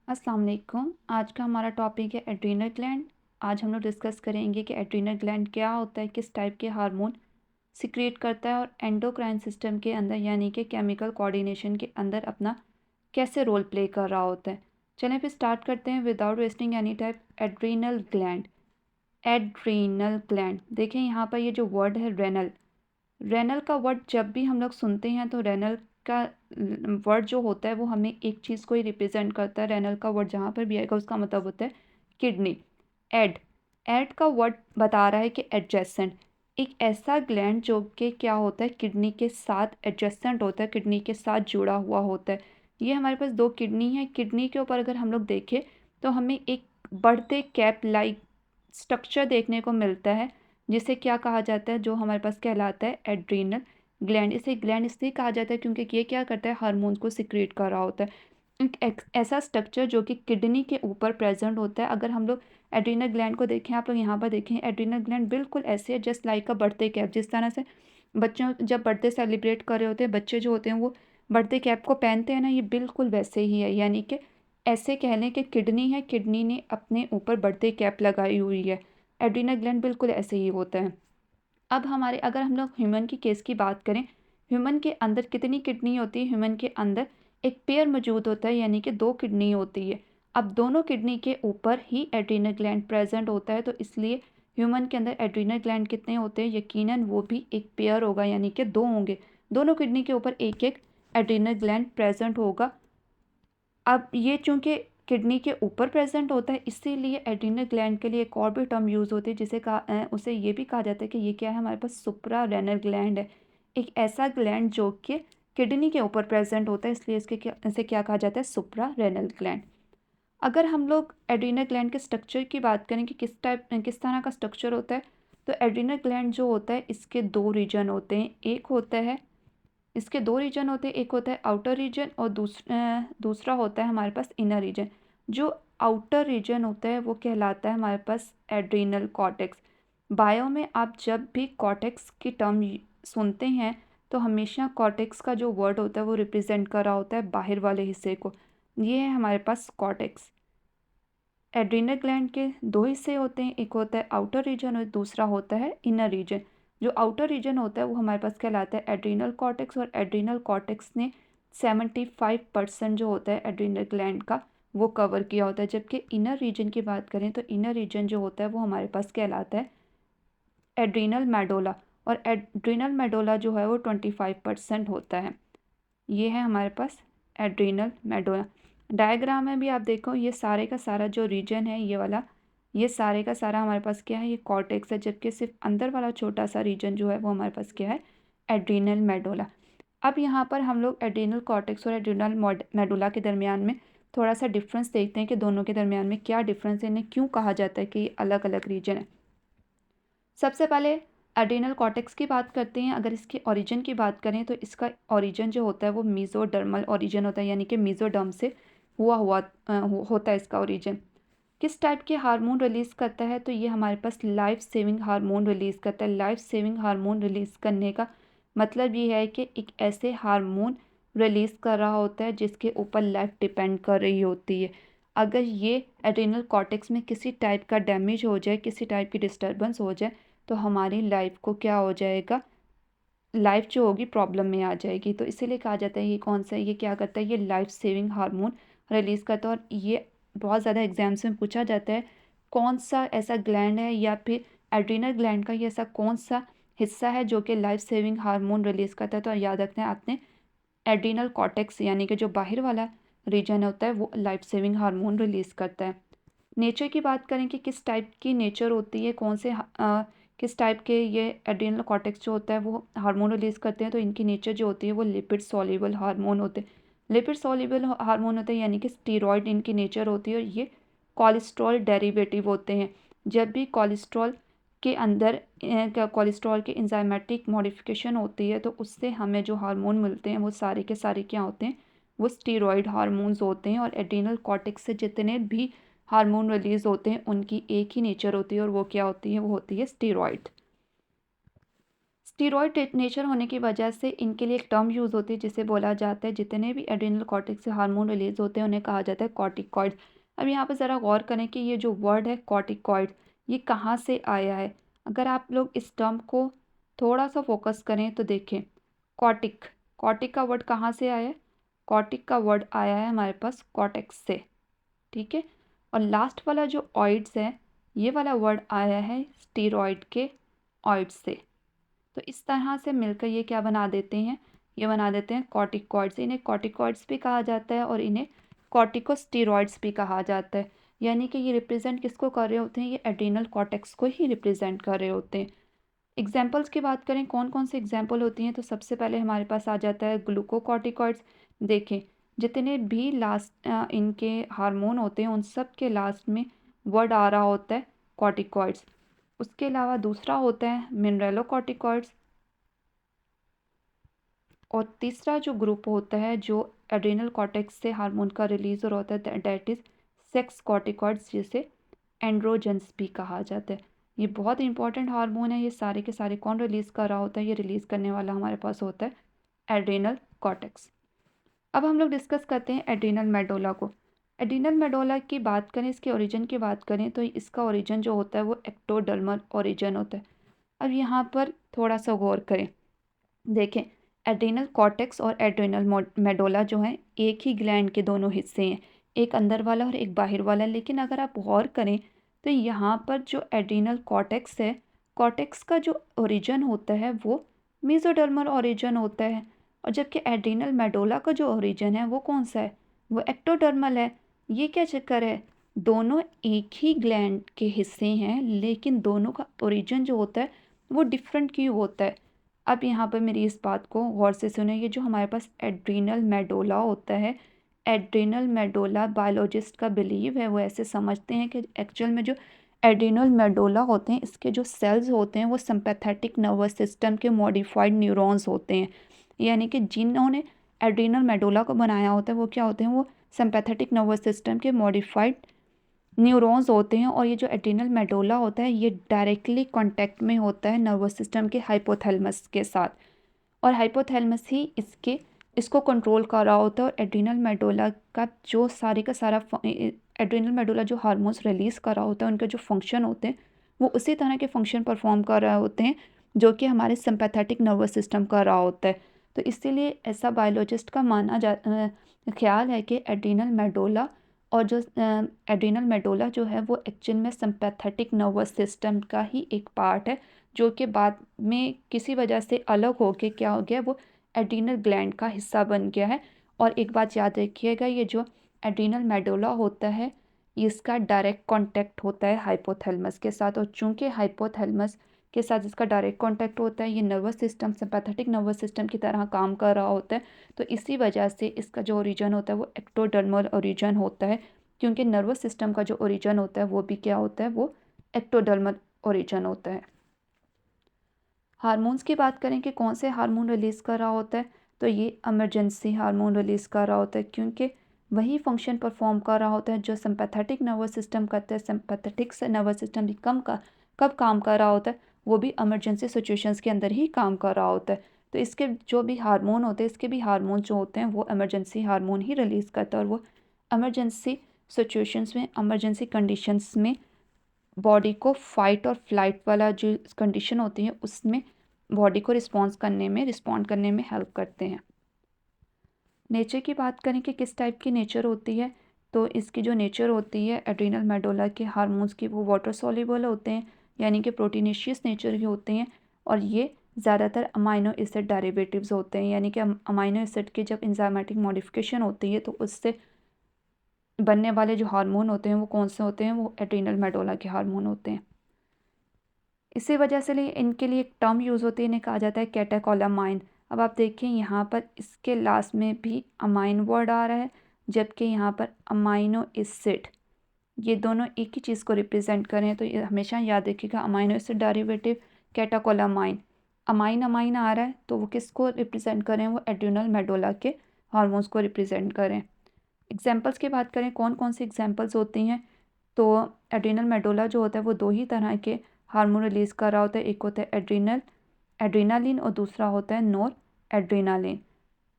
अस्सलाम वालेकुम। आज का हमारा टॉपिक है एड्रीनल ग्लैंड। आज हम लोग डिस्कस करेंगे कि एड्रीनल ग्लैंड क्या होता है, किस टाइप के हार्मोन सिक्रिएट करता है और एंडोक्राइन सिस्टम के अंदर यानी कि केमिकल कोऑर्डिनेशन के अंदर अपना कैसे रोल प्ले कर रहा होता है। चलें फिर स्टार्ट करते हैं without wasting any type. Adrenal gland, adrenal gland देखें यहाँ पर ये जो वर्ड है रेनल, रेनल का वर्ड जब भी हम लोग सुनते हैं तो रेनल का वर्ड जो होता है वो हमें एक चीज़ को ही रिप्रेजेंट करता है। रेनल का वर्ड जहाँ पर भी आएगा उसका मतलब होता है किडनी। एड, एड का वर्ड बता रहा है कि एडजेसेंट, एक ऐसा ग्लैंड जो कि क्या होता है किडनी के साथ एडजेसेंट होता है, किडनी के साथ जुड़ा हुआ होता है। ये हमारे पास दो किडनी है। किडनी के ऊपर अगर हम लोग देखें तो हमें एक बढ़ते कैप लाइक स्ट्रक्चर देखने को मिलता है जिसे क्या कहा जाता है, जो हमारे पास कहलाता है एड्रीनल ग्लैंड। इसे ग्लैंड इसलिए कहा जाता है क्योंकि ये क्या करता है, हार्मोन्स को सिक्रेट कर रहा होता है। एक ऐसा स्ट्रक्चर जो कि किडनी के ऊपर प्रेजेंट होता है। अगर हम लोग एड्रीनल ग्लैंड को देखें, आप लोग यहाँ पर देखें, एड्रीनल ग्लैंड बिल्कुल ऐसे है just like a birthday cap. जिस तरह से बच्चों जब बर्थडे सेलिब्रेट कर रहे होते हैं, बच्चे जो होते हैं वो बर्थडे कैप को पहनते हैं ना, ये बिल्कुल वैसे ही है। यानी कि ऐसे कह लें कि किडनी है, किडनी ने अपने ऊपर बर्थडे कैप लगाई हुई है। एड्रीनल ग्लैंड बिल्कुल ऐसे ही होता है। अब हमारे अगर हम लोग ह्यूमन की केस की बात करें, ह्यूमन के अंदर कितनी किडनी होती है? ह्यूमन के अंदर एक पेयर मौजूद होता है यानी कि दो किडनी होती है। अब दोनों किडनी के ऊपर ही एड्रीनल ग्लैंड प्रेजेंट होता है, तो इसलिए ह्यूमन के अंदर एड्रीनल ग्लैंड कितने होते हैं? यकीनन वो भी एक पेयर होगा यानी कि दो होंगे। दोनों किडनी के ऊपर एक एक एड्रीनल ग्लैंड प्रेजेंट होगा। अब ये चूंकि किडनी के ऊपर प्रेजेंट होता है इसीलिए एड्रीनल ग्लैंड के लिए एक और भी टर्म यूज़ होती है जिसे उसे ये भी कहा जाता है कि ये क्या है, हमारे पास सुप्रा रेनल ग्लैंड है। एक ऐसा ग्लैंड जो कि किडनी के ऊपर प्रेजेंट होता है, इसलिए इसे क्या कहा जाता है? सुप्रा रेनल ग्लैंड। अगर हम लोग एड्रीनल ग्लैंड के स्ट्रक्चर की बात करें कि किस तरह का स्ट्रक्चर होता है, तो एड्रीनल ग्लैंड जो होता है इसके दो रीजन होते हैं। एक होता है, इसके दो रीजन होते हैं, एक होता है आउटर रीजन और दूसरा होता है हमारे पास इनर रीजन। जो आउटर रीजन होता है वो कहलाता है हमारे पास एड्रीनल कॉर्टेक्स। बायो में आप जब भी कॉर्टेक्स की टर्म सुनते हैं तो हमेशा कॉर्टेक्स का जो वर्ड होता है वो रिप्रेजेंट कर रहा होता है बाहर वाले हिस्से को। ये है हमारे पास कॉर्टेक्स। एड्रीनल ग्लैंड के दो हिस्से होते हैं, एक होता है आउटर रीजन और दूसरा होता है इनर रीजन। जो आउटर रीजन होता है वो हमारे पास कहलाता है एड्रीनल कॉर्टेक्स, और एड्रीनल कॉर्टेक्स ने 75% जो होता है एड्रीनल ग्लैंड का वो कवर किया होता है। जबकि इनर रीजन की बात करें तो इनर रीजन जो होता है वो हमारे पास कहलाता है एड्रीनल मेडोला, और एड्रीनल मेडोला जो है वो 25% होता है। ये है हमारे पास एड्रीनल मेडोला। डायग्राम में भी आप देखो ये सारे का सारा जो रीजन है ये वाला, ये सारे का सारा हमारे पास क्या है? ये कॉर्टेक्स है। जबकि सिर्फ अंदर वाला छोटा सा रीजन जो है वो हमारे पास क्या है? Adrenal medulla. अब यहाँ पर हम लोग एड्रीनल कॉर्टेक्स और एड्रीनल मेडोला के दरमियान में थोड़ा सा डिफरेंस देखते हैं कि दोनों के दरमियान में क्या डिफरेंस है, इन्हें क्यों कहा जाता है कि ये अलग अलग रीजन है। सबसे पहले एड्रीनल कॉर्टेक्स की बात करते हैं। अगर इसके ओरिजिन की बात करें तो इसका ओरिजिन जो होता है वो मीजोडर्मल ओरिजिन होता है, यानी कि मीजोडर्म से होता है इसका ओरिजिन। किस टाइप के हार्मोन रिलीज़ करता है? तो ये हमारे पास लाइफ सेविंग हार्मोन रिलीज़ करता है। लाइफ सेविंग हार्मोन रिलीज़ करने का मतलब ये है कि एक ऐसे हार्मोन रिलीज़ कर रहा होता है जिसके ऊपर लाइफ डिपेंड कर रही होती है। अगर ये एड्रीनल कॉर्टेक्स में किसी टाइप का डैमेज हो जाए, किसी टाइप की डिस्टर्बेंस हो जाए, तो हमारी लाइफ को क्या हो जाएगा? लाइफ जो होगी प्रॉब्लम में आ जाएगी। तो इसीलिए कहा जाता है ये कौन सा है, ये क्या करता है? ये लाइफ सेविंग हार्मोन रिलीज़ करता है। और ये बहुत ज़्यादा एग्जाम्स में पूछा जाता है कौन सा ऐसा ग्लैंड है या फिर एड्रीनल ग्लैंड का ये ऐसा कौन सा हिस्सा है जो कि लाइफ सेविंग हार्मोन रिलीज़ करता है। तो याद रखना है आपने, एड्रीनल कॉर्टेक्स यानी कि जो बाहर वाला रीजन होता है वो लाइफ सेविंग हार्मोन रिलीज़ करता है। नेचर की बात करें कि किस टाइप की नेचर होती है, किस टाइप के ये एड्रिनल कॉर्टेक्स जो होता है वो हार्मोन रिलीज़ करते हैं, तो इनकी नेचर जो होती है वो लिपिड सॉल्युबल हार्मोन होते हैं। लिपिड सॉल्युबल हार्मोन होते हैं यानी कि स्टीरॉयड इनकी नेचर होती है, और ये कोलेस्ट्रॉल डेरिवेटिव होते हैं। जब भी कोलेस्ट्रॉल के अंदर कोलेस्ट्रॉल के इंजाइमेटिक मॉडिफिकेशन होती है तो उससे हमें जो हार्मोन मिलते हैं वो सारे के सारे क्या होते हैं? वो स्टीरॉयड हार्मोन्स होते हैं। और एड्रिनल कॉर्टेक्स से जितने भी हार्मोन रिलीज होते हैं उनकी एक ही नेचर होती है, और वो क्या होती है? वो होती है स्टीरॉयड। स्टीरॉयड नेचर होने की वजह से इनके लिए एक टर्म यूज़ होती है जिसे बोला जाता है, जितने भी एड्रिनल कॉर्टेक्स से हार्मोन रिलीज होते हैं उन्हें कहा जाता है कॉर्टिकॉइड। अब यहाँ पर ज़रा गौर करें कि ये जो वर्ड है कॉर्टिकॉइड, ये कहाँ से आया है। अगर आप लोग इस टर्म को थोड़ा सा फोकस करें तो देखें, कॉर्टिक, कॉर्टिक का वर्ड कहाँ से आया है। कॉर्टिक का वर्ड आया है हमारे पास कॉर्टेक्स से, ठीक है। और लास्ट वाला जो ऑइड्स है, ये वाला वर्ड आया है स्टीरॉयड के ऑइड से। तो इस तरह से मिलकर ये क्या बना देते हैं, ये बना देते हैं कॉर्टिकॉइड्स। इन्हें कॉर्टिकॉइड्स भी कहा जाता है और इन्हें कॉर्टिकोस्टेरॉइड्स भी कहा जाता है। यानी कि ये रिप्रेजेंट किसको कर रहे होते हैं, ये एड्रिनल कॉर्टेक्स को ही रिप्रेजेंट कर रहे होते हैं। एग्जाम्पल्स की बात करें कौन कौन से एग्जाम्पल होती हैं, तो सबसे पहले हमारे पास आ जाता है ग्लूकोकॉर्टिकॉइड्स। देखें, जितने भी लास्ट इनके हार्मोन होते हैं उन सब के लास्ट में वर्ड आ रहा होता है कॉर्टिकॉइड्स। उसके अलावा दूसरा होता है मिनरलोकॉर्टिकॉइड्स। और तीसरा जो ग्रुप होता है जो एड्रिनल कॉर्टेक्स से हार्मोन का रिलीज हो होता है, दैट इज सेक्स कॉर्टिकॉइड्स, जिसे एंड्रोजेंस भी कहा जाता है। ये बहुत इंपॉर्टेंट हार्मोन है। ये सारे के सारे कौन रिलीज कर रहा होता है, ये रिलीज करने वाला हमारे पास होता है एड्रिनल कॉर्टेक्स। अब हम लोग डिस्कस करते हैं एड्रिनल मेडोला को। एड्रिनल मेडोला की बात करें, इसके ओरिजिन की बात करें, तो इसका ओरिजिन जो होता है वो एक्टोडर्मल ओरिजिन होता है। अब यहाँ पर थोड़ा सा गौर करें, देखें, एड्रिनल कॉर्टेक्स और एड्रिनल मेडोला जो हैं एक ही ग्लैंड के दोनों हिस्से हैं, एक अंदर वाला और एक बाहर वाला। लेकिन अगर आप गौर करें तो यहाँ पर जो एड्रिनल कॉर्टेक्स है, कॉर्टेक्स का जो ओरिजिन होता है वो मेसोडर्मल ओरिजिन होता है। और जबकि एड्रिनल मेडोला का जो ओरिजिन है वो कौन सा है, वो एक्टोडर्मल है। ये क्या चक्कर है, दोनों एक ही ग्लैंड के हिस्से हैं लेकिन दोनों का ओरिजिन जो होता है वो डिफरेंट क्यों होता है। अब यहाँ पर मेरी इस बात को गौर से सुने, ये जो हमारे पास एड्रिनल मेडोला होता है, एड्रिनल मेडोला बायोलॉजिस्ट का बिलीव है, वो ऐसे समझते हैं कि एक्चुअल में जो एड्रिनल मेडोला होते हैं इसके जो सेल्स होते हैं वो सिंपैथेटिक नर्वस सिस्टम के मॉडिफाइड न्यूरॉन्स होते हैं। यानी कि जिन्होंने एड्रिनल मेडोला को बनाया होता है वो क्या होते हैं, वो सिंपैथेटिक नर्वस सिस्टम के मॉडिफाइड न्यूरॉन्स होते हैं। और ये जो एड्रिनल मेडोला होता है ये डायरेक्टली कांटेक्ट में होता है नर्वस सिस्टम के हाइपोथैलेमस के साथ, और हाइपोथैलेमस ही इसको कंट्रोल कर रहा होता है। और एड्रिनल मेडोला का जो सारे का सारा एड्रिनल मेडोला जो हार्मोन्स रिलीज़ कर रहा होता है उनके जो फंक्शन होते हैं वो उसी तरह के फंक्शन परफॉर्म कर रहे होते हैं जो कि हमारे सिंपैथेटिक नर्वस सिस्टम कर रहा होता है। तो इसीलिए ऐसा बायोलॉजिस्ट का ख्याल है कि एड्रिनल मेडोला और जो एड्रिनल मेडोला जो है वो एक्चुअल में सिंपैथेटिक नर्वस सिस्टम का ही एक पार्ट है, जो कि बाद में किसी वजह से अलग होके क्या हो गया, वो एड्रिनल ग्लैंड का हिस्सा बन गया है। और एक बात याद रखिएगा, ये जो एड्रिनल मेडोला होता है इसका डायरेक्ट कांटेक्ट होता है हाइपोथैलेमस के साथ, और चूंकि हाइपोथैलेमस के साथ इसका डायरेक्ट कांटेक्ट होता है, ये nervous system sympathetic nervous system की तरह काम कर रहा होता है। तो इसी वजह से इसका जो ओरिजिन होता है वो एक्टोडर्मल ओरिजिन होता है, क्योंकि नर्वस सिस्टम का जो ओरिजिन होता है वो भी क्या होता है, वो एक्टोडर्मल ओरिजिन होता है। हार्मोन्स की बात करें कि कौन से हार्मोन रिलीज़ कर रहा होता है, तो ये इमरजेंसी हार्मोन रिलीज़ कर रहा होता है, क्योंकि वही फंक्शन परफॉर्म कर रहा होता है जो सिंपैथेटिक नर्वस सिस्टम करता है। सिंपैथेटिक नर्वस सिस्टम भी कब काम कर रहा होता है, वो भी इमरजेंसी सिचुएशंस के अंदर ही काम कर रहा होता है। तो इसके जो भी हार्मोन होते हैं, इसके भी हार्मोन जो होते हैं वो इमरजेंसी हार्मोन ही रिलीज़ करता है। और वो इमरजेंसी सिचुएशंस में, इमरजेंसी कंडीशंस में बॉडी को फाइट और फ्लाइट वाला जो कंडीशन होती है उसमें बॉडी को रिस्पॉन्ड करने में हेल्प करते हैं। नेचर की बात करें कि किस टाइप की नेचर होती है, तो इसकी जो नेचर होती है एड्रिनल मेडोला के हार्मोन्स की, वो वाटर सॉल्युबल होते हैं, यानी कि प्रोटीनेशियस नेचर के होते हैं। और ये ज़्यादातर अमाइनो एसिड डेरिवेटिव्स होते हैं, यानी कि अमाइनो एसिड की जब एंजाइमेटिक मॉडिफिकेशन होती है तो उससे बनने वाले जो हार्मोन होते हैं वो कौन से होते हैं, वो एड्रिनल मेडोला के हार्मोन होते हैं। इसी वजह से इनके लिए एक टर्म यूज़ होती है, इन्हें कहा जाता है कैटेकोलामाइन। अब आप देखें यहाँ पर इसके लास्ट में भी अमाइन वर्ड आ रहा है, जबकि यहाँ पर अमाइनो एसिड, ये दोनों एक ही चीज़ को रिप्रेजेंट करें। तो ये हमेशा याद रखिएगा, amino acid derivative catecholamine, amine amine आ रहा है तो वो किसको रिप्रेजेंट करें, वो एड्रिनल मेडोला के हार्मोन्स को रिप्रेजेंट करें। एग्जाम्पल्स की बात करें कौन कौन सी एग्जाम्पल्स होती हैं, तो एड्रिनल मेडोला जो होता है वो दो ही तरह के हार्मोन रिलीज़ कर रहा होता है। एक होता है एड्रिनल एड्रेनालिन और दूसरा होता है नोर एड्रेनालिन।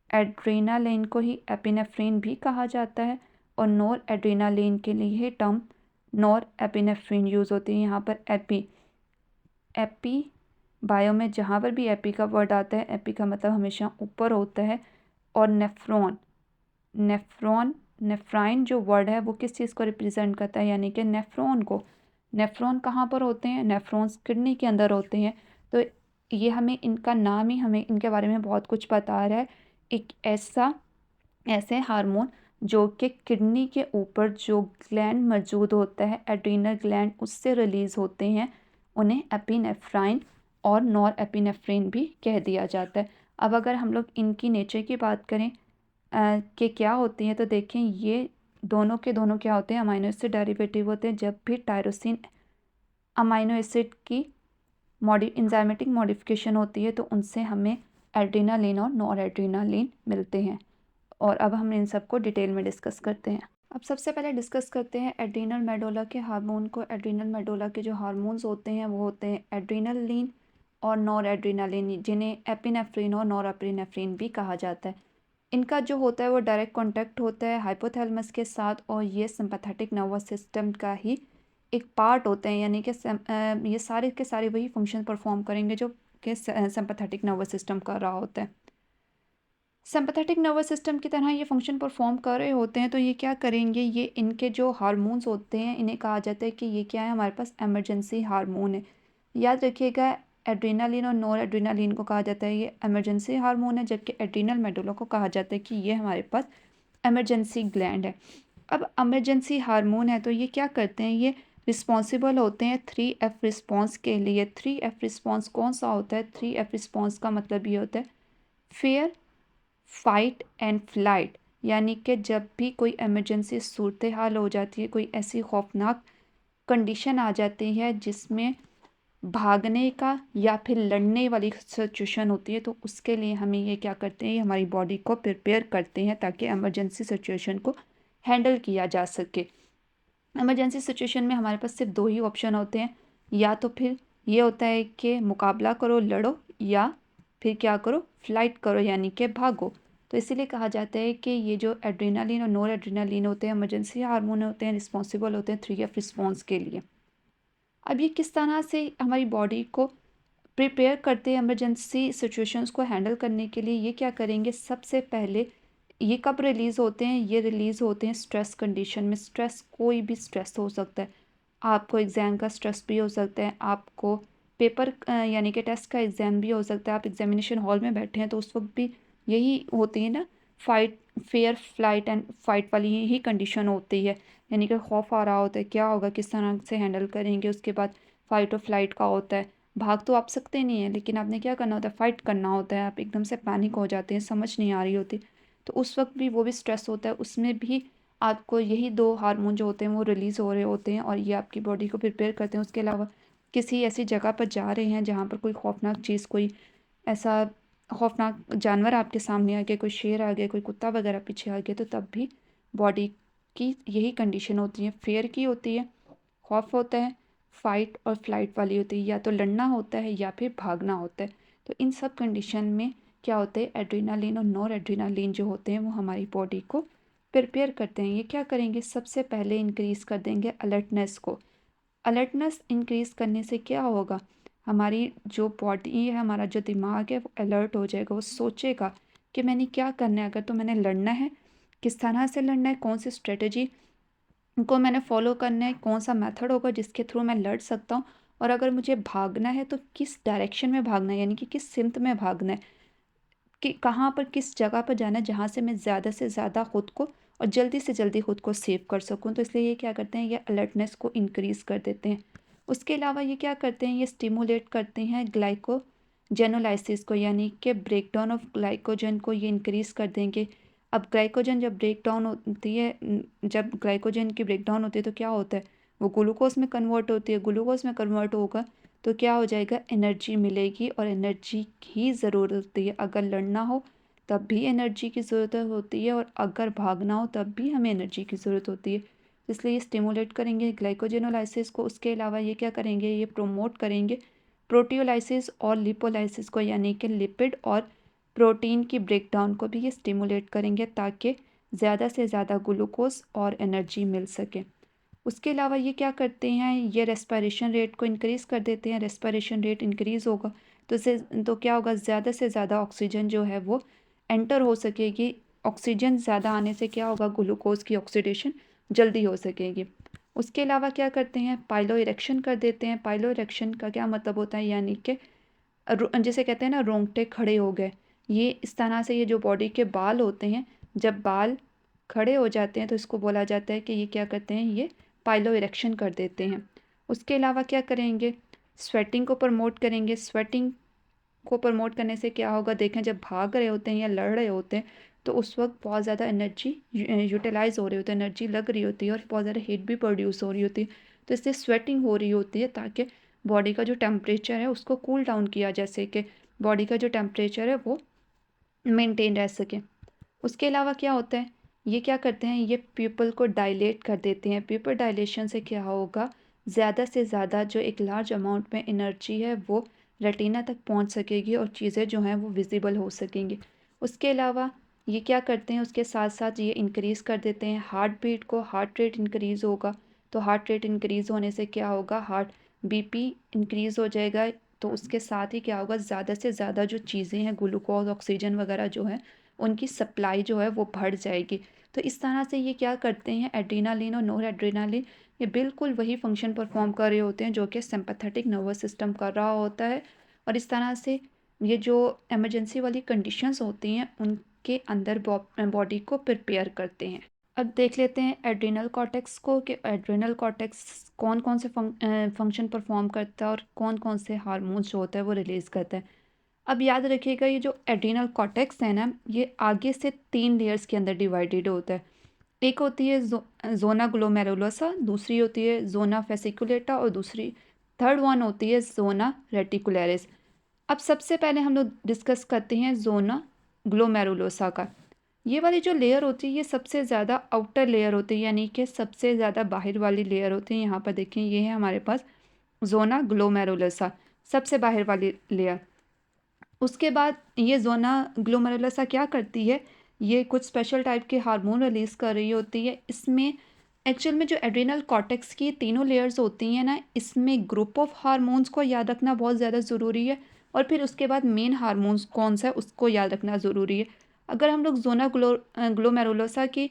एड्रेनालिन को ही एपिनेफ्रिन भी कहा जाता है और नोर एड्रेनालिन के लिए टर्म नोर एपिनेफ्रिन यूज़ होती है। यहाँ पर एपी बायो में जहाँ पर भी एपी का वर्ड आता है, एपी का मतलब हमेशा ऊपर होता है। और नेफ्राइन जो वर्ड है वो किस चीज़ को रिप्रेजेंट करता है, यानी कि नेफ्रॉन को। नेफ्रॉन कहाँ पर होते हैं? नेफ्रॉन्स किडनी के अंदर होते हैं। तो ये हमें इनका नाम ही हमें इनके बारे में बहुत कुछ बता रहा है। एक ऐसे हार्मोन जो कि किडनी के ऊपर जो ग्लैंड मौजूद होता है, एड्रीनल ग्लैंड, उससे रिलीज़ होते हैं, उन्हें एपिनेफ्राइन और नॉर एपिनेफ्रिन भी कह दिया जाता है। अब अगर हम लोग इनकी नेचर की बात करें कि क्या होती हैं, तो देखें ये दोनों के दोनों क्या होते हैं? अमाइनो एसिड डेरिवेटिव होते हैं। जब भी टायरोसिन अमाइनो एसिड की एंजाइमेटिक मॉडिफिकेशन होती है तो उनसे हमें एड्रेनालिन और नॉर एड्रेनालिन मिलते हैं। और अब हम इन सबको डिटेल में डिस्कस करते हैं। अब सबसे पहले डिस्कस करते हैं एड्रीनल मेडुला के हार्मोन को। एड्रीनल मेडुला के जो हार्मोन्स होते हैं वो होते हैं एड्रेनालिन और नॉर एड्रेनालिन, जिन्हें एपिनेफ्रिन और नॉर एपिनेफ्रिन भी कहा जाता है। इनका जो होता है वो डायरेक्ट कॉन्टैक्ट होता है हाइपोथैलेमस के साथ, और ये सिंपैथेटिक नर्वस सिस्टम का ही एक पार्ट होते हैं, यानी कि ये सारे के सारे वही फंक्शन परफॉर्म करेंगे जो कि सिंपैथेटिक नर्वस सिस्टम कर रहा होता है। सिंपैथेटिक नर्वस सिस्टम की तरह ये फंक्शन परफॉर्म कर रहे होते हैं, तो ये क्या करेंगे, ये इनके जो हार्मोन्स होते हैं इन्हें कहा जाता है कि ये क्या है, हमारे पास इमरजेंसी हार्मोन है। याद रखिएगा, एड्रेनालिन और नॉर एड्रेनालिन को कहा जाता है ये इमरजेंसी हार्मोन है, जबकि एड्रेनल मेडुला को कहा जाता है कि ये हमारे पास इमरजेंसी ग्लैंड है। अब इमरजेंसी हार्मोन है तो ये क्या करते हैं, ये रिस्पॉन्सिबल होते हैं 3F रिस्पॉन्स के लिए। 3F रिस्पॉन्स कौन सा होता है? 3F रिस्पॉन्स का मतलब ये होता है फेयर, फाइट एंड फ्लाइट, यानी कि जब भी कोई इमरजेंसी सूरत हाल हो जाती है, कोई ऐसी खौफनाक कंडीशन आ जाती है जिसमें भागने का या फिर लड़ने वाली सिचुएशन होती है, तो उसके लिए हमें ये क्या करते हैं, ये हमारी बॉडी को प्रिपेयर करते हैं ताकि इमरजेंसी सिचुएशन को हैंडल किया जा सके। इमरजेंसी सिचुएशन में हमारे पास सिर्फ दो ही ऑप्शन होते हैं, या तो फिर ये होता है कि मुकाबला करो, लड़ो, या फिर क्या करो, फ्लाइट करो, यानी कि भागो। तो इसीलिए कहा जाता है कि ये जो एड्रेनालिन और नॉर एड्रेनालिन होते हैं, इमरजेंसी हार्मोन होते हैं, रिस्पॉन्सिबल होते हैं 3F रिस्पॉन्स के लिए। अब ये किस तरह से हमारी बॉडी को प्रिपेयर करते हैं इमरजेंसी सिचुएशंस को हैंडल करने के लिए, ये क्या करेंगे, सबसे पहले ये कब रिलीज़ होते हैं, ये रिलीज़ होते हैं स्ट्रेस कंडीशन में। स्ट्रेस, कोई भी स्ट्रेस हो सकता है, आपको एग्ज़ाम का स्ट्रेस भी हो सकता है, आपको पेपर यानी कि टेस्ट का एग्ज़ाम भी हो सकता है, आप एग्जामिनेशन हॉल में बैठे हैं तो उस वक्त भी यही होती है ना, fight, fair, flight and fight वाली ही कंडीशन होती है, यानी कि खौफ आ रहा होता है, क्या होगा, किस तरह से हैंडल करेंगे। उसके बाद फाइट और फ्लाइट का होता है, भाग तो आप सकते नहीं हैं, लेकिन आपने क्या करना होता है, फाइट करना होता है। आप एकदम से पैनिक हो जाते हैं, समझ नहीं आ रही होती, तो उस वक्त भी वो भी स्ट्रेस होता है, उसमें भी आपको यही दो हार्मोन जो होते हैं वो रिलीज़ हो रहे होते हैं और ये आपकी बॉडी को प्रिपेयर करते हैं। उसके अलावा किसी ऐसी जगह पर जा रहे हैं जहाँ पर कोई खौफनाक चीज़, कोई ऐसा खौफनाक जानवर आपके सामने आ गया, कोई शेर आ गया, कोई कुत्ता वगैरह पीछे आ गया, तो तब भी बॉडी की यही कंडीशन होती है, फेयर की होती है, खौफ होता है, फाइट और फ्लाइट वाली होती है, या तो लड़ना होता है या फिर भागना होता है। तो इन सब कंडीशन में क्या होता है, एड्रेनालिन और नॉर एड्रेनालिन जो होते हैं वो हमारी बॉडी को प्रिपेयर करते हैं। ये क्या करेंगे, सबसे पहले इंक्रीज़ कर देंगे अलर्टनेस को। अलर्टनेस इंक्रीज़ करने से क्या होगा, हमारी जो बॉडी है, हमारा जो दिमाग है वो अलर्ट हो जाएगा, वो सोचेगा कि मैंने क्या करना है, अगर तो मैंने लड़ना है, किस तरह से लड़ना है, कौन सी स्ट्रेटजी को मैंने फॉलो करना है, कौन सा मेथड होगा जिसके थ्रू मैं लड़ सकता हूँ, और अगर मुझे भागना है तो किस डायरेक्शन में भागना है, यानी कि किस सिमत में भागना है, कि कहाँ पर किस जगह पर जाना है जहाँ से मैं ज़्यादा से ज़्यादा खुद को और जल्दी से जल्दी खुद को सेव कर सकूँ। तो इसलिए ये क्या करते हैं, ये अलर्टनेस को इंक्रीज़ कर देते हैं। उसके अलावा ये क्या करते हैं, ये स्टिमुलेट करते हैं ग्लाइकोजेनोलाइसिस को, यानी कि ब्रेकडाउन ऑफ ग्लाइकोजन को ये इंक्रीज़ कर देंगे। अब ग्लाइकोजन जब ब्रेकडाउन होती है, जब ग्लाइकोजन की ब्रेकडाउन होती है तो क्या होता है, वो ग्लूकोज में कन्वर्ट होती है। ग्लूकोज में कन्वर्ट होगा तो क्या हो जाएगा, एनर्जी मिलेगी, और एनर्जी की ज़रूरत होती है। अगर लड़ना हो तब भी एनर्जी की ज़रूरत होती है, और अगर भागना हो तब भी हमें एनर्जी की ज़रूरत होती है। इसलिए ये स्टिमुलेट करेंगे ग्लाइकोजेनोलाइसिस को। उसके अलावा ये क्या करेंगे, ये प्रोमोट करेंगे प्रोटियोलाइसिस और लिपोलाइसिस को यानी कि लिपिड और प्रोटीन की ब्रेकडाउन को भी ये स्टिमुलेट करेंगे ताकि ज़्यादा से ज़्यादा ग्लूकोज और एनर्जी मिल सके। उसके अलावा ये क्या करते हैं, ये रेस्पिरेशन रेट को इंक्रीज़ कर देते हैं। रेस्पिरेशन रेट इंक्रीज़ होगा तो क्या होगा, ज़्यादा से ज़्यादा ऑक्सीजन जो है वो एंटर हो सकेगी। ऑक्सीजन ज़्यादा आने से क्या होगा, ग्लूकोज की ऑक्सीडेशन जल्दी हो सकेगी। उसके अलावा क्या करते हैं, पाइलो इरेक्शन कर देते हैं। पाइलो इरेक्शन का क्या मतलब होता है, यानी कि जिसे कहते हैं ना रोंगटे खड़े हो गए। ये इस तरह से ये जो बॉडी के बाल होते हैं, जब बाल खड़े हो जाते हैं तो इसको बोला जाता है कि ये क्या करते हैं, ये पाइलो इरेक्शन कर देते हैं। उसके अलावा क्या करेंगे, स्वेटिंग को प्रमोट करेंगे। स्वेटिंग को प्रमोट करने से क्या होगा, देखें जब भाग रहे होते हैं या लड़ रहे होते हैं तो उस वक्त बहुत ज़्यादा एनर्जी यूटिलाइज हो रही होती है, एनर्जी लग रही होती है और बहुत ज़्यादा हीट भी प्रोड्यूस हो रही होती है। तो इससे स्वेटिंग हो रही होती है ताकि बॉडी का जो टेम्परेचर है उसको कूल डाउन किया जा सके, बॉडी का जो टेम्परेचर है वो मेंटेन रह सके। उसके अलावा क्या होता है, ये क्या करते हैं, ये प्यूपल को डायलेट कर देते हैं। प्यूपल डायलेशन से क्या होगा, ज़्यादा से ज़्यादा जो एक लार्ज अमाउंट में एनर्जी है वो रेटिना तक पहुंच सकेगी और चीज़ें जो हैं वो विजिबल हो सकेंगी। उसके अलावा ये क्या करते हैं, उसके साथ साथ ये इंक्रीज़ कर देते हैं हार्ट बीट को। हार्ट रेट इंक्रीज़ होगा तो हार्ट रेट इंक्रीज़ होने से क्या होगा, हार्ट बीपी इंक्रीज़ हो जाएगा। तो उसके साथ ही क्या होगा, ज़्यादा से ज़्यादा जो चीज़ें हैं, ग्लूकोज ऑक्सीजन वगैरह जो है उनकी सप्लाई जो है वो बढ़ जाएगी। तो इस तरह से ये क्या करते हैं, एड्रेनालिन और नोर एड्रेनालिन ये बिल्कुल वही फंक्शन परफॉर्म कर रहे होते हैं जो कि सिंपैथेटिक नर्वस सिस्टम कर रहा होता है। और इस तरह से ये जो इमरजेंसी वाली कंडीशंस होती हैं उनके अंदर बॉडी को प्रिपेयर करते हैं। अब देख लेते हैं एड्रेनल कॉर्टेक्स को कि एड्रेनल कॉर्टेक्स कौन कौन से फंक्शन परफॉर्म करता है और कौन कौन से हार्मोन्स जो होता है वो रिलीज़ करता है। अब याद रखिएगा, ये जो एड्रेनल कॉर्टेक्स है ना, ये आगे से 3 लेयर्स के अंदर डिवाइडेड होता है। एक होती है जोना ग्लोमेरुलोसा, दूसरी होती है जोना फेसिकुलेटा और दूसरी थर्ड वन होती है जोना रेटिकुलरिस। अब सबसे पहले हम लोग डिस्कस करते हैं जोना ग्लोमेरुलोसा का। ये वाली जो लेयर होती है ये सबसे ज़्यादा आउटर लेयर होती है, यानी कि सबसे ज़्यादा बाहर वाली लेयर होती है। यहाँ पर देखें, ये है हमारे पास जोना ग्लोमेरुलोसा, सबसे बाहर वाली लेयर। उसके बाद ये जोना ग्लोमेरुलोसा क्या करती है, ये कुछ स्पेशल टाइप के हार्मोन रिलीज़ कर रही होती है। इसमें एक्चुअल में जो एड्रेनल कॉर्टेक्स की तीनों लेयर्स होती हैं ना, इसमें ग्रुप ऑफ हार्मोन्स को याद रखना बहुत ज़्यादा ज़रूरी है और फिर उसके बाद मेन हार्मोन्स कौन सा है उसको याद रखना ज़रूरी है। अगर हम लोग जोना ग्लोमेरुलोसा की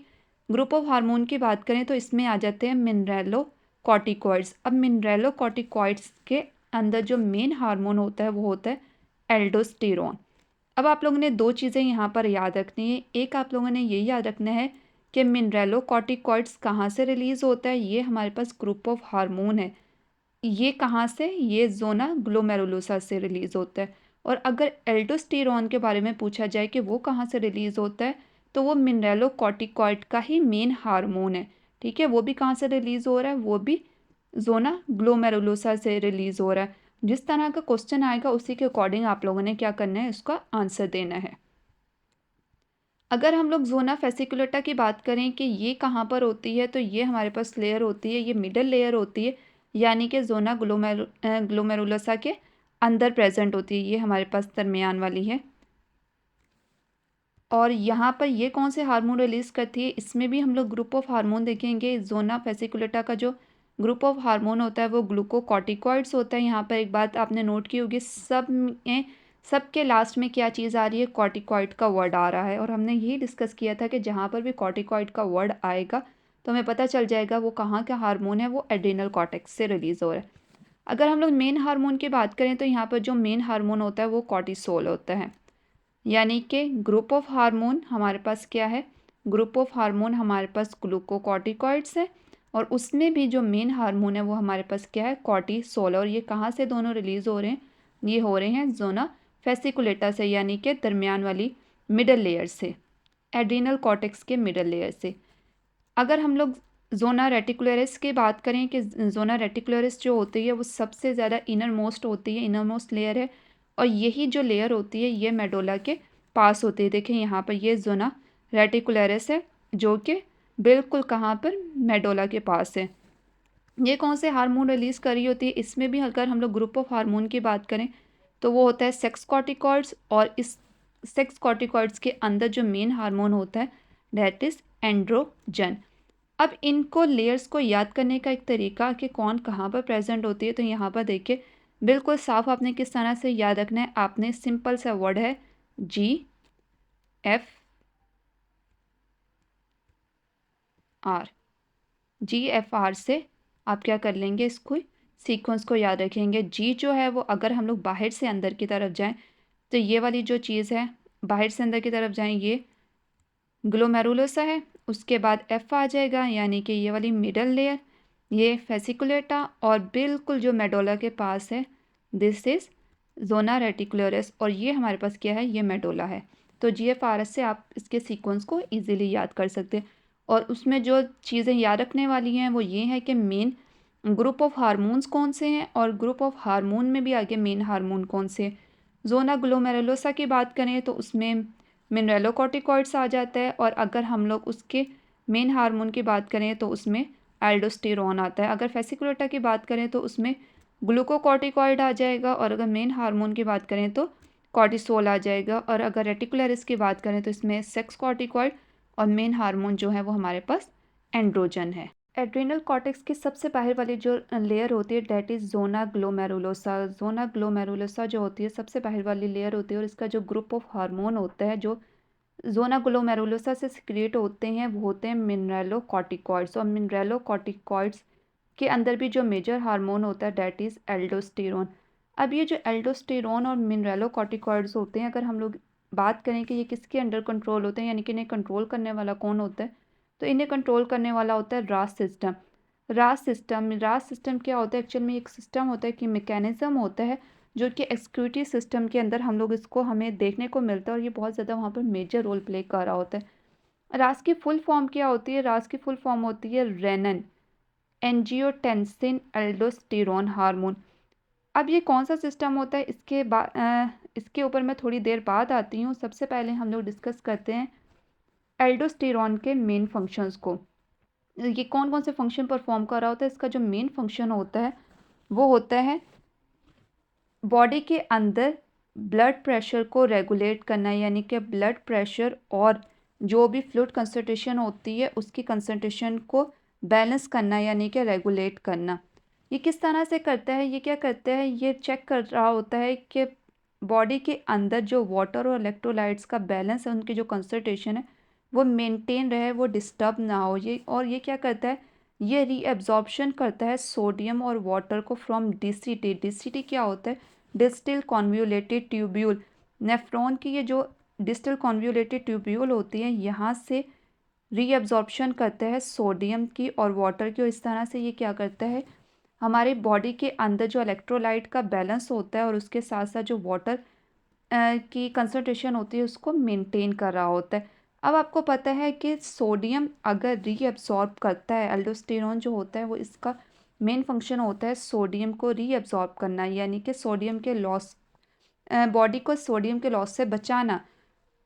ग्रुप ऑफ हार्मोन की बात करें तो इसमें आ जाते हैं मिनरेलो कॉर्टिकॉइड्स। अब मिनरेलो कॉर्टिकॉइड्स के अंदर जो मेन हार्मोन होता है वो होता है एल्डोस्टेरोन। अब आप लोगों ने दो चीज़ें यहाँ पर याद रखनी है। एक आप लोगों ने ये याद रखना है कि मिनरेलो कॉर्टिकॉइड्स कहाँ से रिलीज़ होता है, ये हमारे पास ग्रुप ऑफ हार्मोन है। ये कहाँ से, ये जोना ग्लोमेरुलोसा से रिलीज़ होता है। और अगर एल्डोस्टेरोन के बारे में पूछा जाए कि वो कहाँ से रिलीज़ होता है, तो वो मिनरेलो कॉर्टिकॉइड का ही मेन हार्मोन है। ठीक है, वो भी कहाँ से रिलीज़ हो रहा है, वो भी जोना ग्लोमेरुलोसा से रिलीज़ हो रहा है। जिस तरह का क्वेश्चन आएगा उसी के अकॉर्डिंग आप लोगों ने क्या करना है, उसका आंसर देना है। अगर हम लोग जोना फेसिकुलेटा की बात करें कि ये कहाँ पर होती है, तो ये हमारे पास लेयर होती है, ये मिडल लेयर होती है, यानी कि जोना ग्लोमेरुलोसा के अंदर प्रेजेंट होती है। ये हमारे पास दरमियान वाली है। और यहाँ पर ये कौन से हार्मोन रिलीज़ करती है, इसमें भी हम लोग ग्रुप ऑफ हार्मोन देखेंगे। जोना फेसिकुलेटा का जो ग्रुप ऑफ हार्मोन होता है वो ग्लूकोकॉर्टिकॉइड्स होता है। यहाँ पर एक बात आपने नोट की होगी, सबके लास्ट में क्या चीज़ आ रही है, कॉर्टिकॉइड का वर्ड आ रहा है। और हमने यही डिस्कस किया था कि जहाँ पर भी कॉर्टिकॉइड का वर्ड आएगा तो हमें पता चल जाएगा वो कहाँ का हार्मोन है, वो एड्रेनल कॉर्टेक्स से रिलीज़ हो रहा है। अगर हम लोग मेन हार्मोन की बात करें तो यहाँ पर जो मेन हार्मोन होता है वो कॉर्टिसोल होता है। यानी कि ग्रुप ऑफ हार्मोन हमारे पास क्या है, ग्रुप ऑफ हार्मोन हमारे पास ग्लूकोकॉर्टिकॉइड्स है और उसमें भी जो मेन हार्मोन है वो हमारे पास क्या है, कॉर्टिसोल। और ये कहाँ से दोनों रिलीज़ हो रहे हैं, ये हो रहे हैं जोना फेसिकुलेटा से, यानी कि दरमियान वाली मिडल लेयर से, एड्रेनल कॉर्टेक्स के मिडल लेयर से। अगर हम लोग जोना रेटिकुलरिस की बात करें कि जोना रेटिकुलरिस जो होती है वो सबसे ज़्यादा इनर मोस्ट होती है, इनर मोस्ट लेयर है। और यही जो लेयर होती है ये मेडोला के पास होती है। देखें यहाँ पर ये जोना रेटिकुलरिस है जो कि बिल्कुल कहाँ पर, मेडोला के पास है। ये कौन से हार्मोन रिलीज़ कर रही होती है? इसमें भी अगर हम लोग ग्रुप ऑफ हार्मोन की बात करें तो वो होता है सेक्स कॉर्टिकॉइड्स, और इस सेक्स कॉर्टिकॉइड्स के अंदर जो मेन हार्मोन होता है दैट इज़ एंड्रोजन। अब इनको लेयर्स को याद करने का एक तरीका कि कौन कहाँ पर प्रेजेंट होती है, तो यहाँ पर देखिए बिल्कुल साफ आपने किस तरह से याद रखना है। आपने सिंपल सा वर्ड है GFR, GFR से आप क्या कर लेंगे, इसको सीक्वेंस को याद रखेंगे। जी जो है वो अगर हम लोग बाहर से अंदर की तरफ जाएं तो ये वाली जो चीज़ है, बाहर से अंदर की तरफ जाएं, ये ग्लोमेरुलोसा है। उसके बाद एफ आ जाएगा यानी कि ये वाली मिडल लेयर, ये फेसिकुलेटा, और बिल्कुल जो मेडोला के पास है दिस इज़ जोना रेटिकुलरिस, और ये हमारे पास क्या है, ये मेडोला है। तो GFRS से आप इसके सीक्वेंस को इजीली याद कर सकते हैं। और उसमें जो चीज़ें याद रखने वाली हैं वो ये है कि मेन ग्रुप ऑफ हार्मोन्स कौन से हैं, और ग्रुप ऑफ हार्मोन में भी आगे मेन हार्मोन कौन से। जोना ग्लोमेरुलोसा की बात करें तो उसमें मिनरेलोकॉर्टिकॉइड्स आ जाता है, और अगर हम लोग उसके मेन हार्मोन की बात करें तो उसमें एल्डोस्टेरॉन आता है। अगर फेसिकुलेटा की बात करें तो उसमें ग्लूकोकॉर्टिकॉइड आ जाएगा, और अगर मेन हार्मोन की बात करें तो कॉर्टिसोल आ जाएगा। और अगर रेटिकुलरिस की बात करें तो इसमें सेक्स कॉर्टिकॉइड, और मेन हार्मोन जो है वो हमारे पास एंड्रोजन है। एड्रिनल कॉर्टेक्स की सबसे बाहर वाली जो लेयर होती है that is zona glomerulosa. Zona glomerulosa जो होती है सबसे बाहर वाली लेयर होती है, और इसका जो ग्रुप ऑफ हार्मोन होता है जो जोना ग्लोमेरुलोसा से सिक्रिएट होते हैं वो होते हैं मिनरेलोकॉर्टिकॉइड्स। और मिनरेलोकॉर्टिकॉइड्स के अंदर भी जो मेजर हार्मोन होता है डेट इज़ एल्डोस्टेरोन। अब ये जो एल्डोस्टेरोन और मिनरेलोकॉर्टिकॉइड्स होते हैं, अगर हम लोग बात करें कि ये किसके अंडर कंट्रोल होते हैं, यानी कि इन्हें कंट्रोल करने वाला कौन होता है, तो इन्हें कंट्रोल करने वाला होता है रास सिस्टम। रास सिस्टम क्या होता है, एक्चुअल में एक सिस्टम होता है कि मैकेनिज्म होता है जो कि एक्सक्यूटिव सिस्टम के अंदर हम लोग इसको हमें देखने को मिलता है, और ये बहुत ज़्यादा वहाँ पर मेजर रोल प्ले कर रहा होता है। रास की फुल फॉर्म क्या होती है, रास की फुल फॉर्म होती है रेनन एंजियोटेंसिन एल्डोस्टेरोन हार्मोन। अब ये कौन सा सिस्टम होता है, इसके ऊपर मैं थोड़ी देर बाद आती हूँ। सबसे पहले हम लोग डिस्कस करते हैं एल्डोस्टेरोन के मेन फंक्शंस को। ये कौन कौन से फंक्शन परफॉर्म कर रहा होता है। इसका जो मेन फंक्शन होता है वो होता है बॉडी के अंदर ब्लड प्रेशर को रेगुलेट करना, यानी कि ब्लड प्रेशर और जो भी फ्लूइड कंसंट्रेशन होती है उसकी कंसंट्रेशन को बैलेंस करना, यानी कि रेगुलेट करना। ये किस तरह से करता है, ये क्या करता है, ये चेक कर रहा होता है कि बॉडी के अंदर जो वाटर और इलेक्ट्रोलाइट्स का बैलेंस है, उनकी जो कंसंट्रेशन है वो मेंटेन रहे, वो डिस्टर्ब ना हो। ये क्या करता है, ये रीअब्जॉर्प्शन करता है सोडियम और वाटर को फ्रॉम DCT। DCT क्या होता है, डिस्टिल कॉन्व्यूलेटेड ट्यूब्यूल। नेफ्रॉन की ये जो डिस्टिल कॉन्व्यूलेटेड ट्यूब्यूल होती है यहाँ से रीअब्जॉर्प्शन करता है सोडियम की और वाटर की, और इस तरह से ये क्या करता है, हमारे बॉडी के अंदर जो इलेक्ट्रोलाइट का बैलेंस होता है और उसके साथ साथ जो वाटर की कंसंट्रेशन होती है उसको मेंटेन कर रहा होता है। अब आपको पता है कि सोडियम अगर रीअब्सॉर्ब करता है, एल्डोस्टेरोन जो होता है वो इसका मेन फंक्शन होता है सोडियम को रीअब्सॉर्ब करना, यानी कि सोडियम के लॉस, बॉडी को सोडियम के लॉस से बचाना।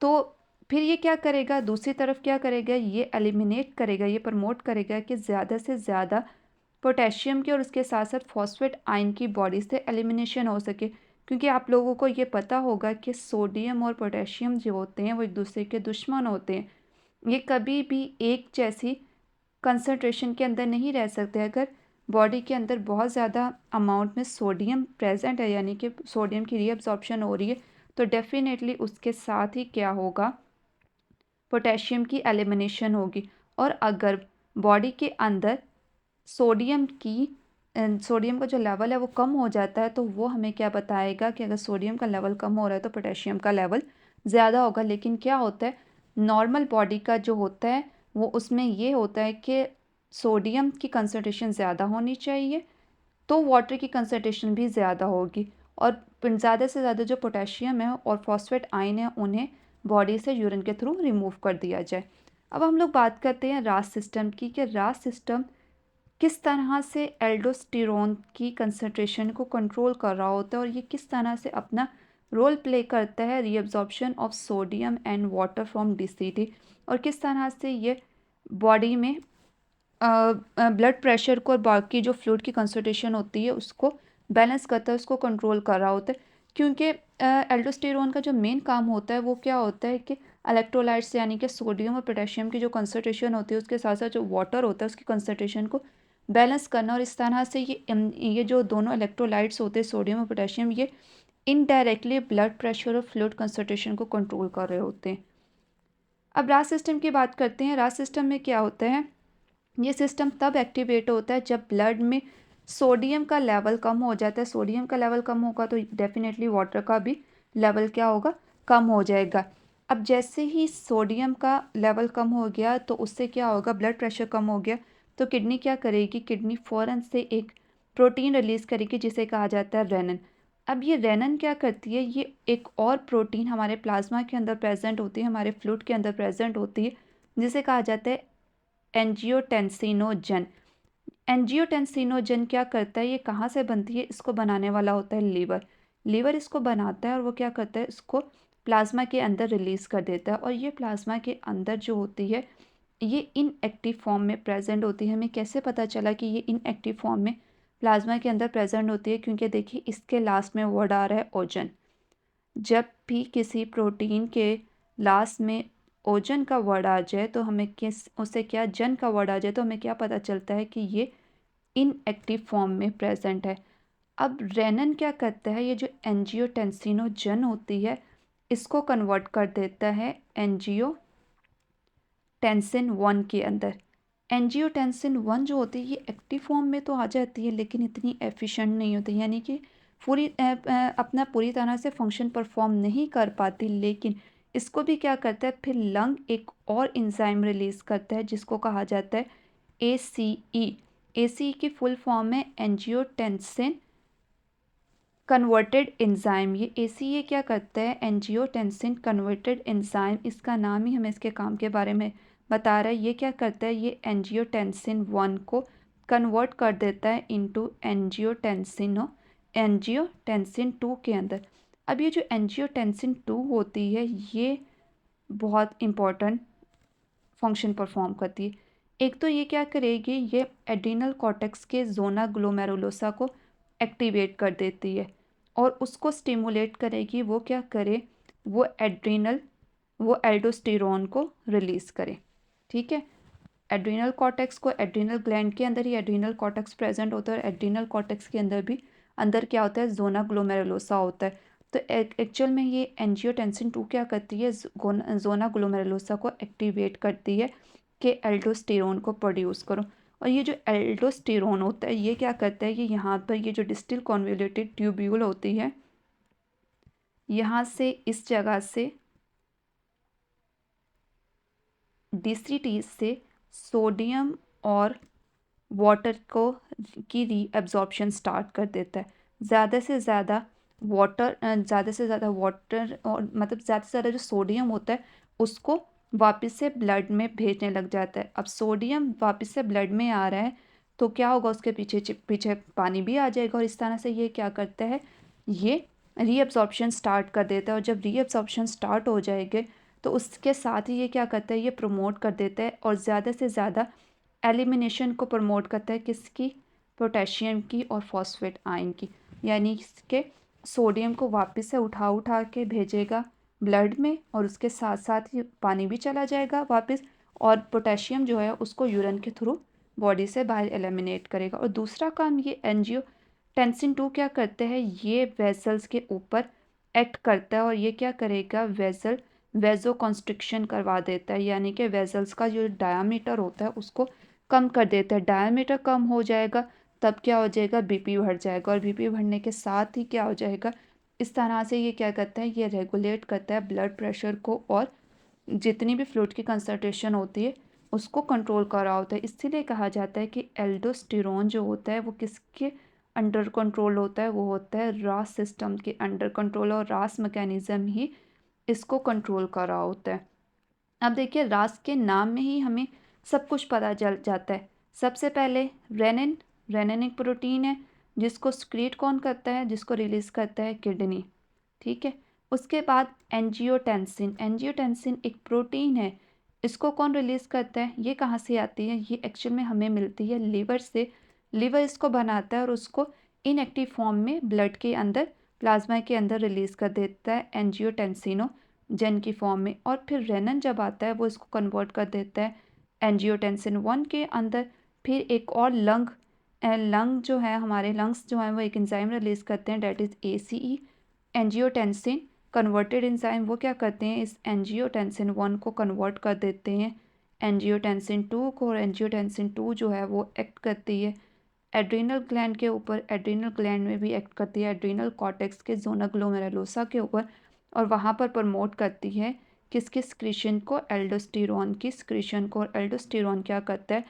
तो फिर ये क्या करेगा, दूसरी तरफ क्या करेगा, ये एलिमिनेट करेगा, ये प्रमोट करेगा कि ज़्यादा से ज़्यादा पोटेशियम की और उसके साथ साथ फॉस्फेट आयन की बॉडी से एलिमिनेशन हो सके। क्योंकि आप लोगों को ये पता होगा कि सोडियम और पोटेशियम जो होते हैं वो एक दूसरे के दुश्मन होते हैं, ये कभी भी एक जैसी कंसंट्रेशन के अंदर नहीं रह सकते। अगर बॉडी के अंदर बहुत ज़्यादा अमाउंट में सोडियम प्रेजेंट है, यानी कि सोडियम की रीअब्जॉर्प्शन हो रही है, तो डेफिनेटली उसके साथ ही क्या होगा, पोटेशियम की एलिमिनेशन होगी। और अगर बॉडी के अंदर सोडियम की सोडियम का जो लेवल है वो कम हो जाता है, तो वो हमें क्या बताएगा कि अगर सोडियम का लेवल कम हो रहा है तो पोटेशियम का लेवल ज़्यादा होगा। लेकिन क्या होता है, नॉर्मल बॉडी का जो होता है वो उसमें ये होता है कि सोडियम की कंसंट्रेशन ज़्यादा होनी चाहिए तो वाटर की कंसंट्रेशन भी ज़्यादा होगी, और ज़्यादा से ज़्यादा जो पोटेशियम है और फॉस्फेट आयन है उन्हें बॉडी से यूरिन के थ्रू रिमूव कर दिया जाए। अब हम लोग बात करते हैं रास सिस्टम की, कि रास सिस्टम किस तरह से एल्डोस्टेरोन की कंसंट्रेशन को कंट्रोल कर रहा होता है, और ये किस तरह से अपना रोल प्ले करता है reabsorption of sodium and water from DCT, और किस तरह से ये बॉडी में ब्लड प्रेशर को और बाकी जो फ्लूइड की कंसंट्रेशन होती है उसको बैलेंस करता है, उसको कंट्रोल कर रहा होता है। क्योंकि एल्डोस्टेरोन का जो मेन काम होता है वो क्या होता है कि इलेक्ट्रोलाइट्स यानी कि सोडियम और पोटेशियम की जो कंसंट्रेशन होती है उसके साथ साथ जो वाटर होता है उसकी कंसंट्रेशन को बैलेंस करना, और इस तरह से ये जो दोनों इलेक्ट्रोलाइट्स होते हैं सोडियम और पोटेशियम, ये इनडायरेक्टली ब्लड प्रेशर और फ्लूइड कंसंट्रेशन को कंट्रोल कर रहे होते हैं। अब रास सिस्टम की बात करते हैं। रास सिस्टम में क्या होता है, ये सिस्टम तब एक्टिवेट होता है जब ब्लड में सोडियम का लेवल कम हो जाता है। सोडियम का लेवल कम होगा तो डेफिनेटली वाटर का भी लेवल क्या होगा, कम हो जाएगा। अब जैसे ही सोडियम का लेवल कम हो गया तो उससे क्या होगा, ब्लड प्रेशर कम हो गया तो किडनी क्या करेगी, किडनी फ़ौरन से एक प्रोटीन रिलीज़ करेगी जिसे कहा जाता है रेनिन। अब ये रेनिन क्या करती है, ये एक और प्रोटीन हमारे प्लाज्मा के अंदर प्रेजेंट होती है, हमारे फ्लूइड के अंदर प्रेजेंट होती है, जिसे कहा जाता है एंजियोटेंसिनोजन। एंजियोटेंसिनोजन क्या करता है, ये कहाँ से बनती है, इसको बनाने वाला होता है लीवर। लीवर इसको बनाता है और वो क्या करता है, इसको प्लाज्मा के अंदर रिलीज़ कर देता है। और ये प्लाज्मा के अंदर जो होती है ये इनएक्टिव फॉर्म में प्रेजेंट होती है। हमें कैसे पता चला कि ये इनएक्टिव फॉर्म में प्लाज्मा के अंदर प्रेजेंट होती है, क्योंकि देखिए इसके लास्ट में वर्ड आ रहा है ओजन। जब भी किसी प्रोटीन के लास्ट में ओजन का वर्ड आ जाए तो हमें किस उसे क्या जन का वर्ड आ जाए तो हमें क्या पता चलता है कि ये इनएक्टिव फॉर्म में प्रेजेंट है। अब रेनन क्या करता है, ये जो एंजियोटेंसिनोजन होती है इसको कन्वर्ट कर देता है एंजियोटेंसिन 1 के अंदर। एंजियोटेंसिन 1 जो होती है ये एक्टिव फॉर्म में तो आ जाती है लेकिन इतनी एफिशिएंट नहीं होती, यानी कि अपना पूरी तरह से फंक्शन परफॉर्म नहीं कर पाती। लेकिन इसको भी क्या करता है, फिर लंग एक और इंजाइम रिलीज़ करता है जिसको कहा जाता है ACE। ACE की फुल फॉर्म है एंजियोटेंसिन कन्वर्टेड एंजाइम। ये ACE क्या करता है, एंजियोटेंसिन कन्वर्टेड एंजाइम, इसका नाम ही हमें इसके काम के बारे में बता रहा है। ये क्या करता है, ये एंजियोटेंसिन 1 को कन्वर्ट कर देता है इनटू एंजियोटेंसिन 2 के अंदर। अब ये जो एंजियोटेंसिन 2 होती है ये बहुत इम्पॉर्टेंट फंक्शन परफॉर्म करती है। एक तो ये क्या करेगी, ये एड्रिनल कॉर्टेक्स के जोना ग्लोमेरुलोसा को एक्टिवेट कर देती है और उसको स्टिमुलेट करेगी। वो क्या करे, वो एल्डोस्टेरोन को रिलीज़ करे। ठीक है, एड्रिनल कॉर्टेक्स को, एड्रिनल ग्लैंड के अंदर ही एड्रिनल कॉर्टेक्स प्रेजेंट होता है और एड्रिनल कॉर्टेक्स के अंदर भी अंदर क्या होता है, जोना ग्लोमेरुलोसा होता है। तो एक्चुअल में ये एंजियोटेंसिन 2 क्या करती है, जोना ग्लोमेरुलोसा को एक्टिवेट करती है कि एल्डोस्टेरोन को प्रोड्यूस करो। और ये जो एल्डोस्टेरोन होता है ये क्या करता है, ये यहाँ पर ये जो डिस्टल कॉन्वोल्यूटेड ट्यूब्यूल होती है यहाँ से इस जगह से DCT से सोडियम और वाटर को की रीअब्जॉर्प्शन स्टार्ट कर देता है। ज़्यादा से ज़्यादा वाटर और मतलब ज़्यादा से ज़्यादा जो सोडियम होता है उसको वापस से ब्लड में भेजने लग जाता है। अब सोडियम वापस से ब्लड में आ रहा है तो क्या होगा, उसके पीछे पीछे पानी भी आ जाएगा और इस तरह से ये क्या करता है, ये रीअब्जॉर्प्शन स्टार्ट कर देता है। और जब रीअब्जॉर्प्शन स्टार्ट हो जाएंगे तो उसके साथ ही ये क्या करता है, ये प्रमोट कर देता है और ज़्यादा से ज़्यादा एलिमिनेशन को प्रमोट करता है, किसकी, पोटेशियम की और फॉस्फेट आयन की। यानी इसके सोडियम को वापस से उठा के भेजेगा ब्लड में और उसके साथ साथ ही पानी भी चला जाएगा वापस, और पोटेशियम जो है उसको यूरिन के थ्रू बॉडी से बाहर एलिमिनेट करेगा। और दूसरा काम ये एंजियोटेंसिन 2 क्या करते हैं, ये वेसल्स के ऊपर एक्ट करता है और ये क्या करेगा, वेजो कॉन्स्ट्रिक्शन करवा देता है, यानी कि वेसल्स का जो डायामीटर होता है उसको कम कर देता है। डायमीटर कम हो जाएगा तब क्या हो जाएगा, बीपी बढ़ जाएगा और बीपी बढ़ने के साथ ही क्या हो जाएगा, इस तरह से ये क्या करता है, ये रेगुलेट करता है ब्लड प्रेशर को और जितनी भी फ्लूइड की कंसंट्रेशन होती है उसको कंट्रोल कर रहा होता है। इसीलिए कहा जाता है कि एल्डोस्टेरोन जो होता है वो किसके अंडर कंट्रोल होता है, वो होता है रास सिस्टम के अंडर कंट्रोल, और रास मैकेनिज्म ही इसको कंट्रोल कर रहा होता है। अब देखिए रास के नाम में ही हमें सब कुछ पता चल जाता है। सबसे पहले रेनिन, रेनिन एक प्रोटीन है जिसको स्क्रीट कौन करता है, जिसको रिलीज करता है किडनी। ठीक है, उसके बाद एंजियोटेंसिन, एंजियोटेंसिन एक प्रोटीन है इसको कौन रिलीज़ करता है, ये कहाँ से आती है, ये एक्चुअल में हमें मिलती है लिवर से। लिवर इसको बनाता है और उसको इनएक्टिव फॉर्म में ब्लड के अंदर, प्लाज्मा के अंदर रिलीज़ कर देता है एंजियोटेंसिनोजन की फॉर्म में। और फिर रेनन जब आता है वो इसको कन्वर्ट कर देता है एंजियोटेंसिन 1 के अंदर। फिर एक और लंग जो है, हमारे लंग्स जो हैं वो एक एंजाइम रिलीज़ करते हैं, that is ACE, angiotensin converted enzyme. वो क्या करते हैं, इस एंजियोटेंसिन 1 को कन्वर्ट कर देते हैं एंजियोटेंसिन 2 को, और एंजियोटेंसिन 2 जो है वो एक्ट करती है एड्रीनल ग्लैंड के ऊपर। एड्रीनल ग्लैंड में भी एक्ट करती है एड्रीनल कॉर्टेक्स के जोना ग्लोमेरुलोसा के ऊपर, और वहाँ पर प्रमोट करती है किसकी स्क्रीशन को, एल्डोस्टेरॉन की स्क्रीशन को। और एल्डोस्टेरॉन क्या करता है,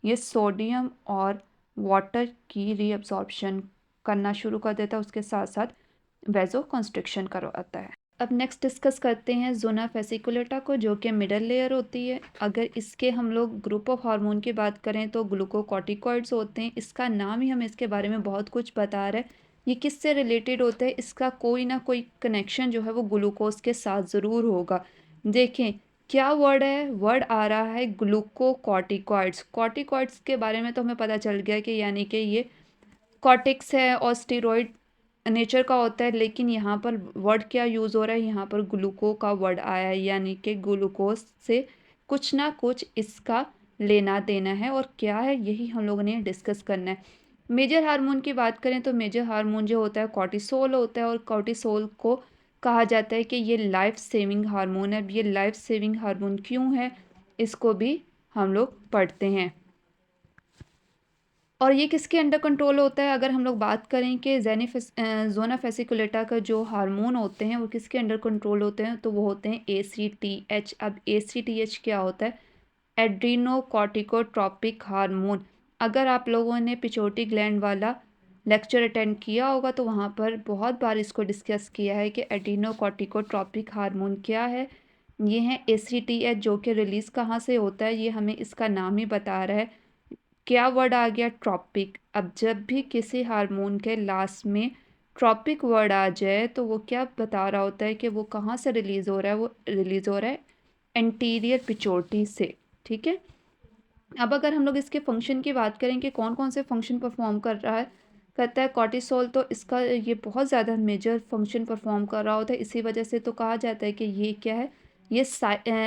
ये सोडियम और वाटर की रीअब्जॉर्प्शन करना शुरू कर देता है, उसके साथ साथ वेजो कंस्ट्रिक्शन करवाता है। अब नेक्स्ट डिस्कस करते हैं जोना फेसिकुलेटा को, जो कि मिडल लेयर होती है। अगर इसके हम लोग ग्रुप ऑफ हार्मोन की बात करें तो ग्लूकोकॉर्टिकॉइड्स होते हैं। इसका नाम ही हमें इसके बारे में बहुत कुछ बता रहा है। ये किससे रिलेटेड होता है, इसका कोई ना कोई कनेक्शन जो है वो ग्लूकोज के साथ ज़रूर होगा। देखें क्या वर्ड है, वर्ड आ रहा है ग्लूकोकॉर्टिकॉइड्स। कॉर्टिकॉइड्स के बारे में तो हमें पता चल गया कि यानी कि ये कॉर्टेक्स है और स्टेरॉइड नेचर का होता है, लेकिन यहाँ पर वर्ड क्या यूज़ हो रहा है, यहाँ पर ग्लूको का वर्ड आया है, यानी कि ग्लूकोज से कुछ ना कुछ इसका लेना देना है। और क्या है, यही हम लोगों ने डिस्कस करना है। मेजर हार्मोन की बात करें तो मेजर हार्मोन जो होता है कॉर्टिसोल होता है, और कॉर्टिसोल को कहा जाता है कि ये लाइफ सेविंग हार्मोन है। अब ये लाइफ सेविंग हार्मोन क्यों है, इसको भी हम लोग पढ़ते हैं। और ये किसके अंडर कंट्रोल होता है, अगर हम लोग बात करें कि जोना फेसिकुलेटा का जो हार्मोन होते हैं वो किसके अंडर कंट्रोल होते हैं, तो वो होते हैं ACTH। अब ACTH क्या होता है, एड्रीनोकॉर्टिकोट्रॉपिक हार्मोन। अगर आप लोगों ने पिट्यूटरी ग्लैंड वाला लेक्चर अटेंड किया होगा तो वहाँ पर बहुत बार इसको डिस्कस किया है कि एड्रीनोकॉर्टिकोट्रॉपिक हार्मोन क्या है। ये है ACTH, जो कि रिलीज़ कहाँ से होता है, ये हमें इसका नाम ही बता रहा है। क्या वर्ड आ गया, ट्रॉपिक। अब जब भी किसी हार्मोन के लास्ट में ट्रॉपिक वर्ड आ जाए तो वो क्या बता रहा होता है कि वो कहाँ से रिलीज़ हो रहा है, वो रिलीज़ हो रहा है एंटीरियर पिट्यूटरी से। ठीक है। अब अगर हम लोग इसके फंक्शन की बात करें कि कौन कौन से फंक्शन परफॉर्म करता है कॉर्टिसोल, तो इसका ये बहुत ज़्यादा मेजर फंक्शन परफॉर्म कर रहा होता है। इसी वजह से तो कहा जाता है कि ये क्या है, ये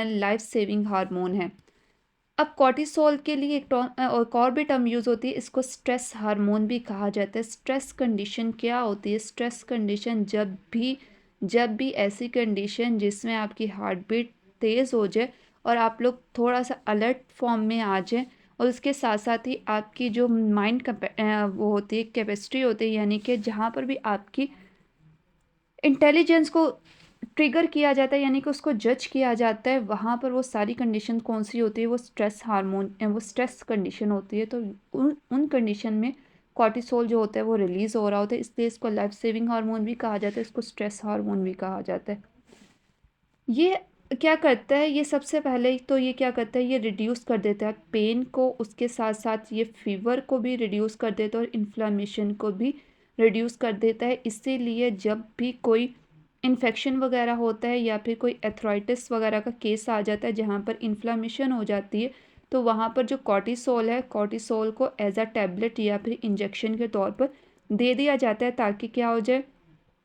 लाइफ सेविंग हार्मोन है। अब कॉर्टिसोल के लिए एक और भी टर्म यूज़ होती है, इसको स्ट्रेस हार्मोन भी कहा जाता है। स्ट्रेस कंडीशन क्या होती है, स्ट्रेस कंडीशन जब भी ऐसी कंडीशन जिसमें आपकी हार्ट बीट तेज़ हो जाए और आप लोग थोड़ा सा अलर्ट फॉर्म में आ जाए, और उसके साथ साथ ही आपकी जो माइंड वो होती है, कैपेसिटी होती है, यानी कि जहाँ पर भी आपकी इंटेलिजेंस को ट्रिगर किया जाता है, यानी कि उसको जज किया जाता है, वहाँ पर वो सारी कंडीशन कौन सी होती है, वो स्ट्रेस हार्मोन, वो स्ट्रेस कंडीशन होती है। तो उन कंडीशन में कॉर्टिसोल जो होता है वो रिलीज़ हो रहा होता है, इसलिए इसको लाइफ सेविंग हार्मोन भी कहा जाता है, इसको स्ट्रेस हार्मोन भी कहा जाता है। ये क्या करता है, ये सबसे पहले तो ये क्या करता है, ये रिड्यूस कर देता है पेन को, उसके साथ साथ ये फीवर को भी रिड्यूस कर देता है और इन्फ्लामेशन को भी रिड्यूस कर देता है। इसीलिए जब भी कोई इन्फेक्शन वगैरह होता है या फिर कोई एथराइटिस वगैरह का केस आ जाता है जहाँ पर इन्फ्लामेशन हो जाती है, तो वहाँ पर जो कॉर्टिसोल है, कॉर्टिसोल को एज अ टैबलेट या फिर इंजेक्शन के तौर पर दे दिया जाता है, ताकि क्या हो जाए,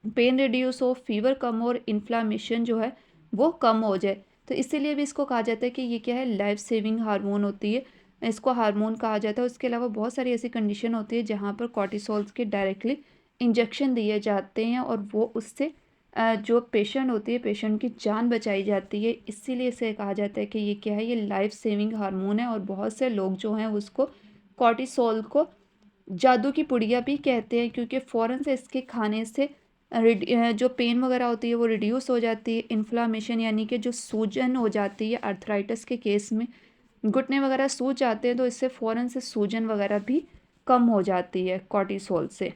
पेन रिड्यूस हो, फीवर कम हो और इन्फ्लामेशन जो है वो कम हो जाए। तो इसीलिए भी इसको कहा जाता है कि ये क्या है, लाइफ सेविंग हार्मोन होती है, इसको हार्मोन कहा जाता है। उसके अलावा बहुत सारी ऐसी कंडीशन होती है जहाँ पर कॉर्टिसोल्स के डायरेक्टली इंजेक्शन दिए जाते हैं और वो उससे जो पेशेंट होती है, पेशेंट की जान बचाई जाती है। इसीलिए इसे कहा जाता है कि ये क्या है, ये लाइफ सेविंग हार्मोन है। और बहुत से लोग जो हैं उसको कॉर्टिसोल को जादू की पुड़िया भी कहते हैं, क्योंकि फ़ौरन से इसके खाने से जो पेन वगैरह होती है वो रिड्यूस हो जाती है। इन्फ्लामेशन यानी कि जो सूजन हो जाती है अर्थराइटिस के केस में, घुटने वगैरह सूज जाते हैं, तो इससे फ़ौरन से सूजन वगैरह भी कम हो जाती है कॉर्टिसोल से।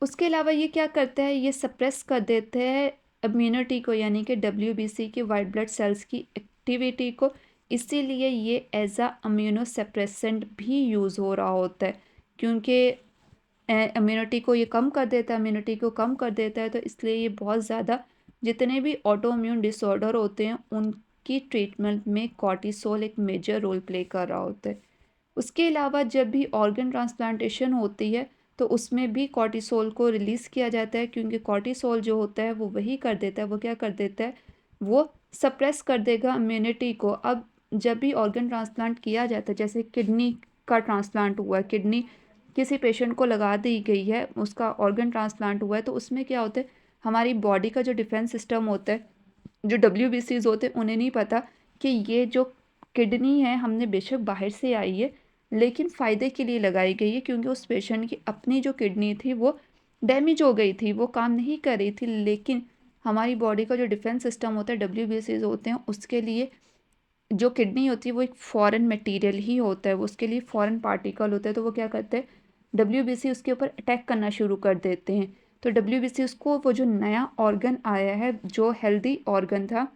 उसके अलावा ये क्या करता है, ये सप्रेस कर देते हैं इम्यूनिटी को, यानी कि WBC की वाइट ब्लड सेल्स की एक्टिविटी को। इसीलिए ये एज अ इम्यूनो सप्रेसेंट भी यूज़ हो रहा होता है, क्योंकि इम्यूनिटी को ये कम कर देता है, इम्यूनिटी को कम कर देता है। तो इसलिए ये बहुत ज़्यादा जितने भी ऑटो इम्यून डिसऑर्डर होते हैं की ट्रीटमेंट में कॉर्टिसोल एक मेजर रोल प्ले कर रहा होता है। उसके अलावा जब भी ऑर्गन ट्रांसप्लांटेशन होती है तो उसमें भी कॉर्टिसोल को रिलीज़ किया जाता है, क्योंकि कॉर्टिसोल जो होता है वो वही कर देता है, वो क्या कर देता है, वो सप्रेस कर देगा इम्यूनिटी को। अब जब भी ऑर्गन ट्रांसप्लांट किया जाता है, जैसे किडनी का ट्रांसप्लांट हुआ है, किडनी किसी पेशेंट को लगा दी गई है, उसका ऑर्गन ट्रांसप्लांट हुआ है, तो उसमें क्या होता है, हमारी बॉडी का जो डिफेंस सिस्टम होता है, जो WBCs होते हैं, उन्हें नहीं पता कि ये जो किडनी है हमने बेशक बाहर से आई है लेकिन फ़ायदे के लिए लगाई गई है, क्योंकि उस पेशेंट की अपनी जो किडनी थी वो डैमेज हो गई थी, वो काम नहीं कर रही थी। लेकिन हमारी बॉडी का जो डिफेंस सिस्टम होता है, WBCs होते हैं, उसके लिए जो किडनी होती है वो एक फॉरेन मटेरियल ही होता है, वो उसके लिए फॉरेन पार्टिकल होता है। तो वो क्या करते हैं, WBC उसके ऊपर अटैक करना शुरू कर देते हैं। तो WBC उसको, वो जो नया ऑर्गन आया है, जो हेल्दी ऑर्गन था,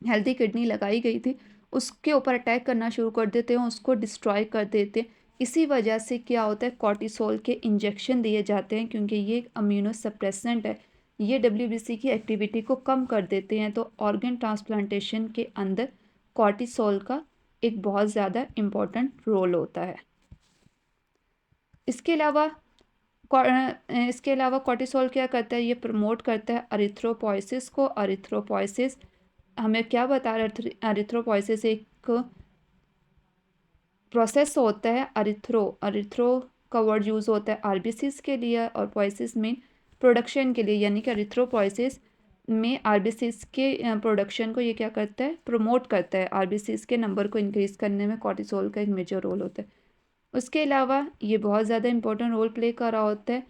हेल्दी किडनी लगाई गई थी, उसके ऊपर अटैक करना शुरू कर देते हैं, उसको डिस्ट्रॉय कर देते हैं। इसी वजह से क्या होता है, कॉर्टिसोल के इंजेक्शन दिए जाते हैं, क्योंकि ये एक इम्यूनो सप्रेसेंट है, ये WBC की एक्टिविटी को कम कर देते हैं। तो ऑर्गन ट्रांसप्लांटेशन के अंदर कॉर्टिसोल का एक बहुत ज़्यादा इम्पोर्टेंट रोल होता है। इसके अलावा कॉर्टिसोल क्या करता है, ये प्रमोट करता है अरिथ्रोपोइसिस को। अरिथ्रोपोइसिस हमें क्या बता रहा है, अरिथ्रोपोइसिस एक प्रोसेस होता है। अरिथ्रो का वर्ड यूज़ होता है आरबीसीज के लिए, और पोइसिस में प्रोडक्शन के लिए, यानी कि अरिथ्रोपोइसिस में आरबीसीज के प्रोडक्शन को ये क्या करता है, प्रमोट करता है। आरबीसीज के नंबर को इंक्रीज़ करने में कॉर्टिसोल का एक मेजर रोल होता है। उसके अलावा ये बहुत ज़्यादा इंपॉर्टेंट रोल प्ले कर रहा होता है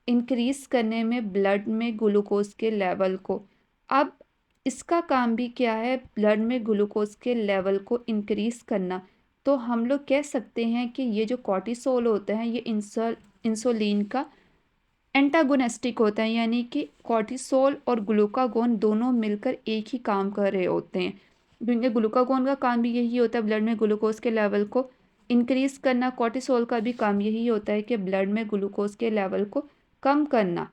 इंक्रीज़ करने में ब्लड में ग्लूकोज के लेवल को। अब इसका काम भी क्या है, ब्लड में ग्लूकोज के लेवल को इंक्रीज़ करना। तो हम लोग कह सकते हैं कि ये जो कॉर्टिसोल होता है, ये इंसुलिन का एंटागोनिस्टिक होता है, यानी कि कॉर्टिसोल और ग्लूकागोन दोनों मिलकर एक ही काम कर रहे होते हैं। क्योंकि ग्लूकागोन का काम भी यही होता है ब्लड में ग्लूकोज के लेवल को इंक्रीज़ करना, कॉर्टिसोल का भी काम यही होता है कि ब्लड में ग्लूकोज के लेवल को कम करना।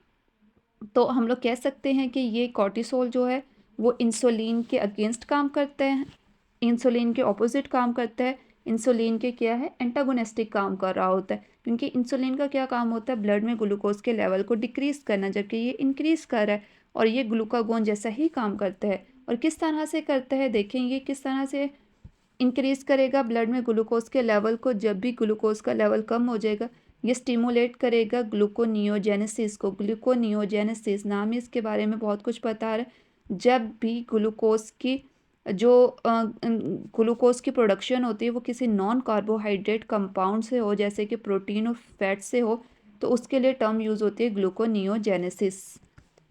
तो हम लोग कह सकते हैं कि ये कॉर्टिसोल जो है वो इंसुलिन के अगेंस्ट काम करता है, इंसुलिन के ऑपोजिट काम करता है। इंसुलिन के क्या है, एंटागोनिस्टिक काम कर रहा होता है, क्योंकि इंसुलिन का क्या काम होता है, ब्लड में ग्लूकोज के लेवल को डिक्रीज़ करना, जबकि ये इंक्रीज़ कर रहा है। और ये ग्लूकागोन जैसा ही काम करता है। और किस तरह से करता है, देखेंगे किस तरह से इंक्रीज़ करेगा ब्लड में ग्लूकोज के लेवल को। जब भी ग्लूकोज का लेवल कम हो जाएगा, ये स्टिमुलेट करेगा ग्लूकोनियोजेनेसिस को। ग्लूकोनियोजेनेसिस नाम ही इसके बारे में बहुत कुछ बता रहा है। जब भी ग्लूकोज की प्रोडक्शन होती है वो किसी नॉन कार्बोहाइड्रेट कंपाउंड से हो, जैसे कि प्रोटीन और फैट से हो, तो उसके लिए टर्म यूज़ होती है ग्लूकोनियोजेनेसिस।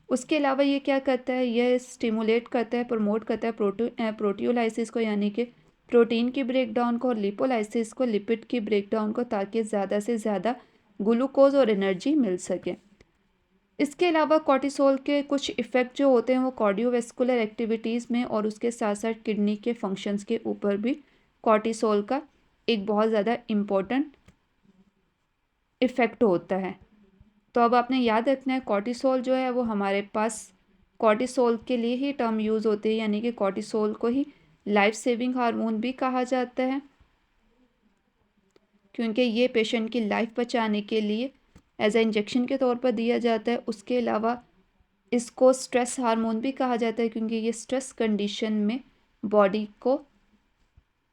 उसके अलावा ये क्या करता है, ये स्टिमुलेट करता है, प्रमोट करता है प्रोटियोलाइसिस को, यानी कि प्रोटीन की ब्रेकडाउन को, और लिपोलाइसिस को, लिपिड की ब्रेकडाउन को, ताकि ज़्यादा से ज़्यादा ग्लूकोज और एनर्जी मिल सके। इसके अलावा कॉर्टिसोल के कुछ इफ़ेक्ट जो होते हैं वो कार्डियोवैस्कुलर एक्टिविटीज़ में और उसके साथ साथ किडनी के फंक्शंस के ऊपर भी कॉर्टिसोल का एक बहुत ज़्यादा इम्पोर्टेंट इफ़ेक्ट होता है। तो अब आपने याद रखना है, कॉर्टिसोल जो है वो हमारे पास कॉर्टिसोल के लिए ही टर्म यूज़ होती है, यानी कि कॉर्टिसोल को ही लाइफ सेविंग हार्मोन भी कहा जाता है, क्योंकि ये पेशेंट की लाइफ बचाने के लिए एज ए इंजेक्शन के तौर पर दिया जाता है। उसके अलावा इसको स्ट्रेस हार्मोन भी कहा जाता है, क्योंकि ये स्ट्रेस कंडीशन में बॉडी को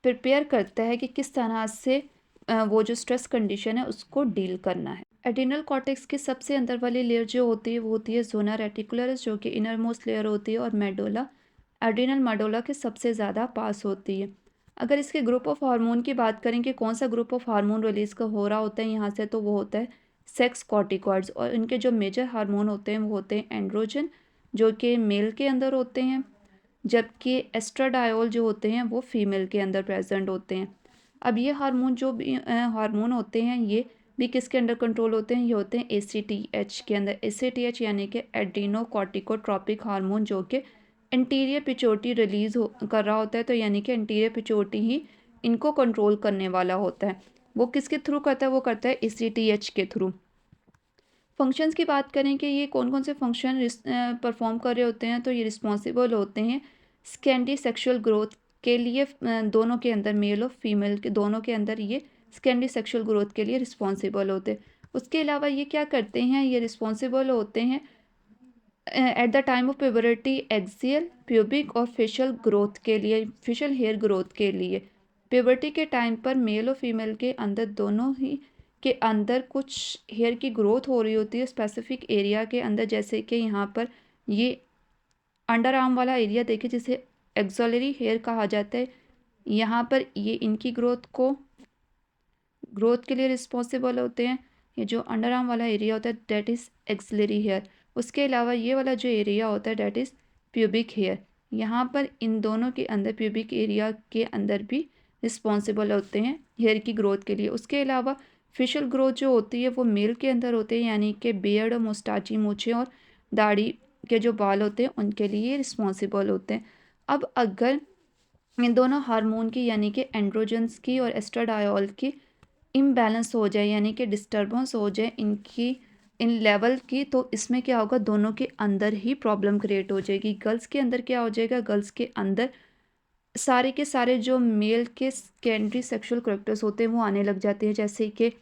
प्रिपेयर करता है कि किस तरह से वो जो स्ट्रेस कंडीशन है उसको डील करना है। एड्रिनल कॉर्टेक्स की सबसे अंदर वाली लेयर जो होती है वो होती है ज़ोना रेटिकुलरिस, जो कि इनर मोस्ट लेयर होती है, और मेडोला एड्रिनल मेडोला के सबसे ज़्यादा पास होती है। अगर इसके ग्रुप ऑफ हार्मोन की बात करें कि कौन सा ग्रुप ऑफ हार्मोन रिलीज़ का हो रहा होता है यहाँ से, तो वो होता है सेक्स कॉर्टिकॉइड्स। और इनके जो मेजर हार्मोन होते हैं वो होते हैं एंड्रोजन, जो कि मेल के अंदर होते हैं, जबकि एस्ट्राडायोल जो होते हैं वो फीमेल के अंदर प्रेजेंट होते हैं। अब ये हार्मोन जो भी हार्मोन होते हैं ये भी किसके अंडर कंट्रोल होते हैं, ये होते हैं ACTH के अंदर। ACTH यानी कि एड्रीनोकॉर्टिकोट्रोपिक हार्मोन, जो कि एंटीरियर पिट्यूटरी रिलीज कर रहा होता है। तो यानी कि एंटीरियर पिट्यूटरी ही इनको कंट्रोल करने वाला होता है। वो किसके थ्रू करता है, वो करता है ACTH के थ्रू। फंक्शंस की बात करें कि ये कौन कौन से फंक्शन परफॉर्म कर रहे होते हैं, तो ये रिस्पॉन्सिबल होते हैं सेकेंडरी सेक्सुअल ग्रोथ के लिए दोनों के अंदर, मेल और फीमेल के दोनों के अंदर ये सेकेंडरी सेक्सुअल ग्रोथ के लिए रिस्पॉन्सिबल होते हैं। उसके अलावा ये क्या करते हैं, ये रिस्पॉन्सिबल होते हैं at the time of puberty axial, pubic और फेशियल ग्रोथ के लिए, फेशियल हेयर ग्रोथ के लिए। प्यूबर्टी के टाइम पर मेल और फीमेल के अंदर दोनों ही के अंदर कुछ हेयर की ग्रोथ हो रही होती है स्पेसिफिक एरिया के अंदर, जैसे कि यहाँ पर ये अंडर आर्म वाला एरिया देखिए जिसे एक्सोलरी हेयर कहा जाता है। यहाँ पर ये इनकी ग्रोथ के लिए रिस्पॉन्सिबल होते हैं। ये जो अंडर आर्म वाला एरिया होता है डेट इज़ एक्सिलरी हेयर। उसके अलावा ये वाला जो एरिया होता है डेट इज़ प्यूबिक हेयर। यहाँ पर इन दोनों के अंदर प्यूबिक एरिया के अंदर भी रिस्पॉन्सिबल होते हैं हेयर की ग्रोथ के लिए। उसके अलावा फेशियल ग्रोथ जो होती है वो मेल के अंदर होते हैं, यानी कि बियर्ड और मुस्टाची मूछें और दाढ़ी के जो बाल होते हैं उनके लिए रिस्पॉन्सिबल होते हैं। अब अगर इन दोनों हार्मोन की यानी कि एंड्रोजन्स की और एस्ट्राडायोल की इम्बैलेंस हो जाए, यानी कि डिस्टर्बेंस हो जाए इन लेवल की, तो इसमें क्या होगा, दोनों के अंदर ही प्रॉब्लम क्रिएट हो जाएगी। गर्ल्स के अंदर क्या हो जाएगा, गर्ल्स के अंदर सारे के सारे जो मेल के सेकेंडरी सेक्सुअल कैरेक्टर्स होते हैं वो आने लग जाते हैं। जैसे कि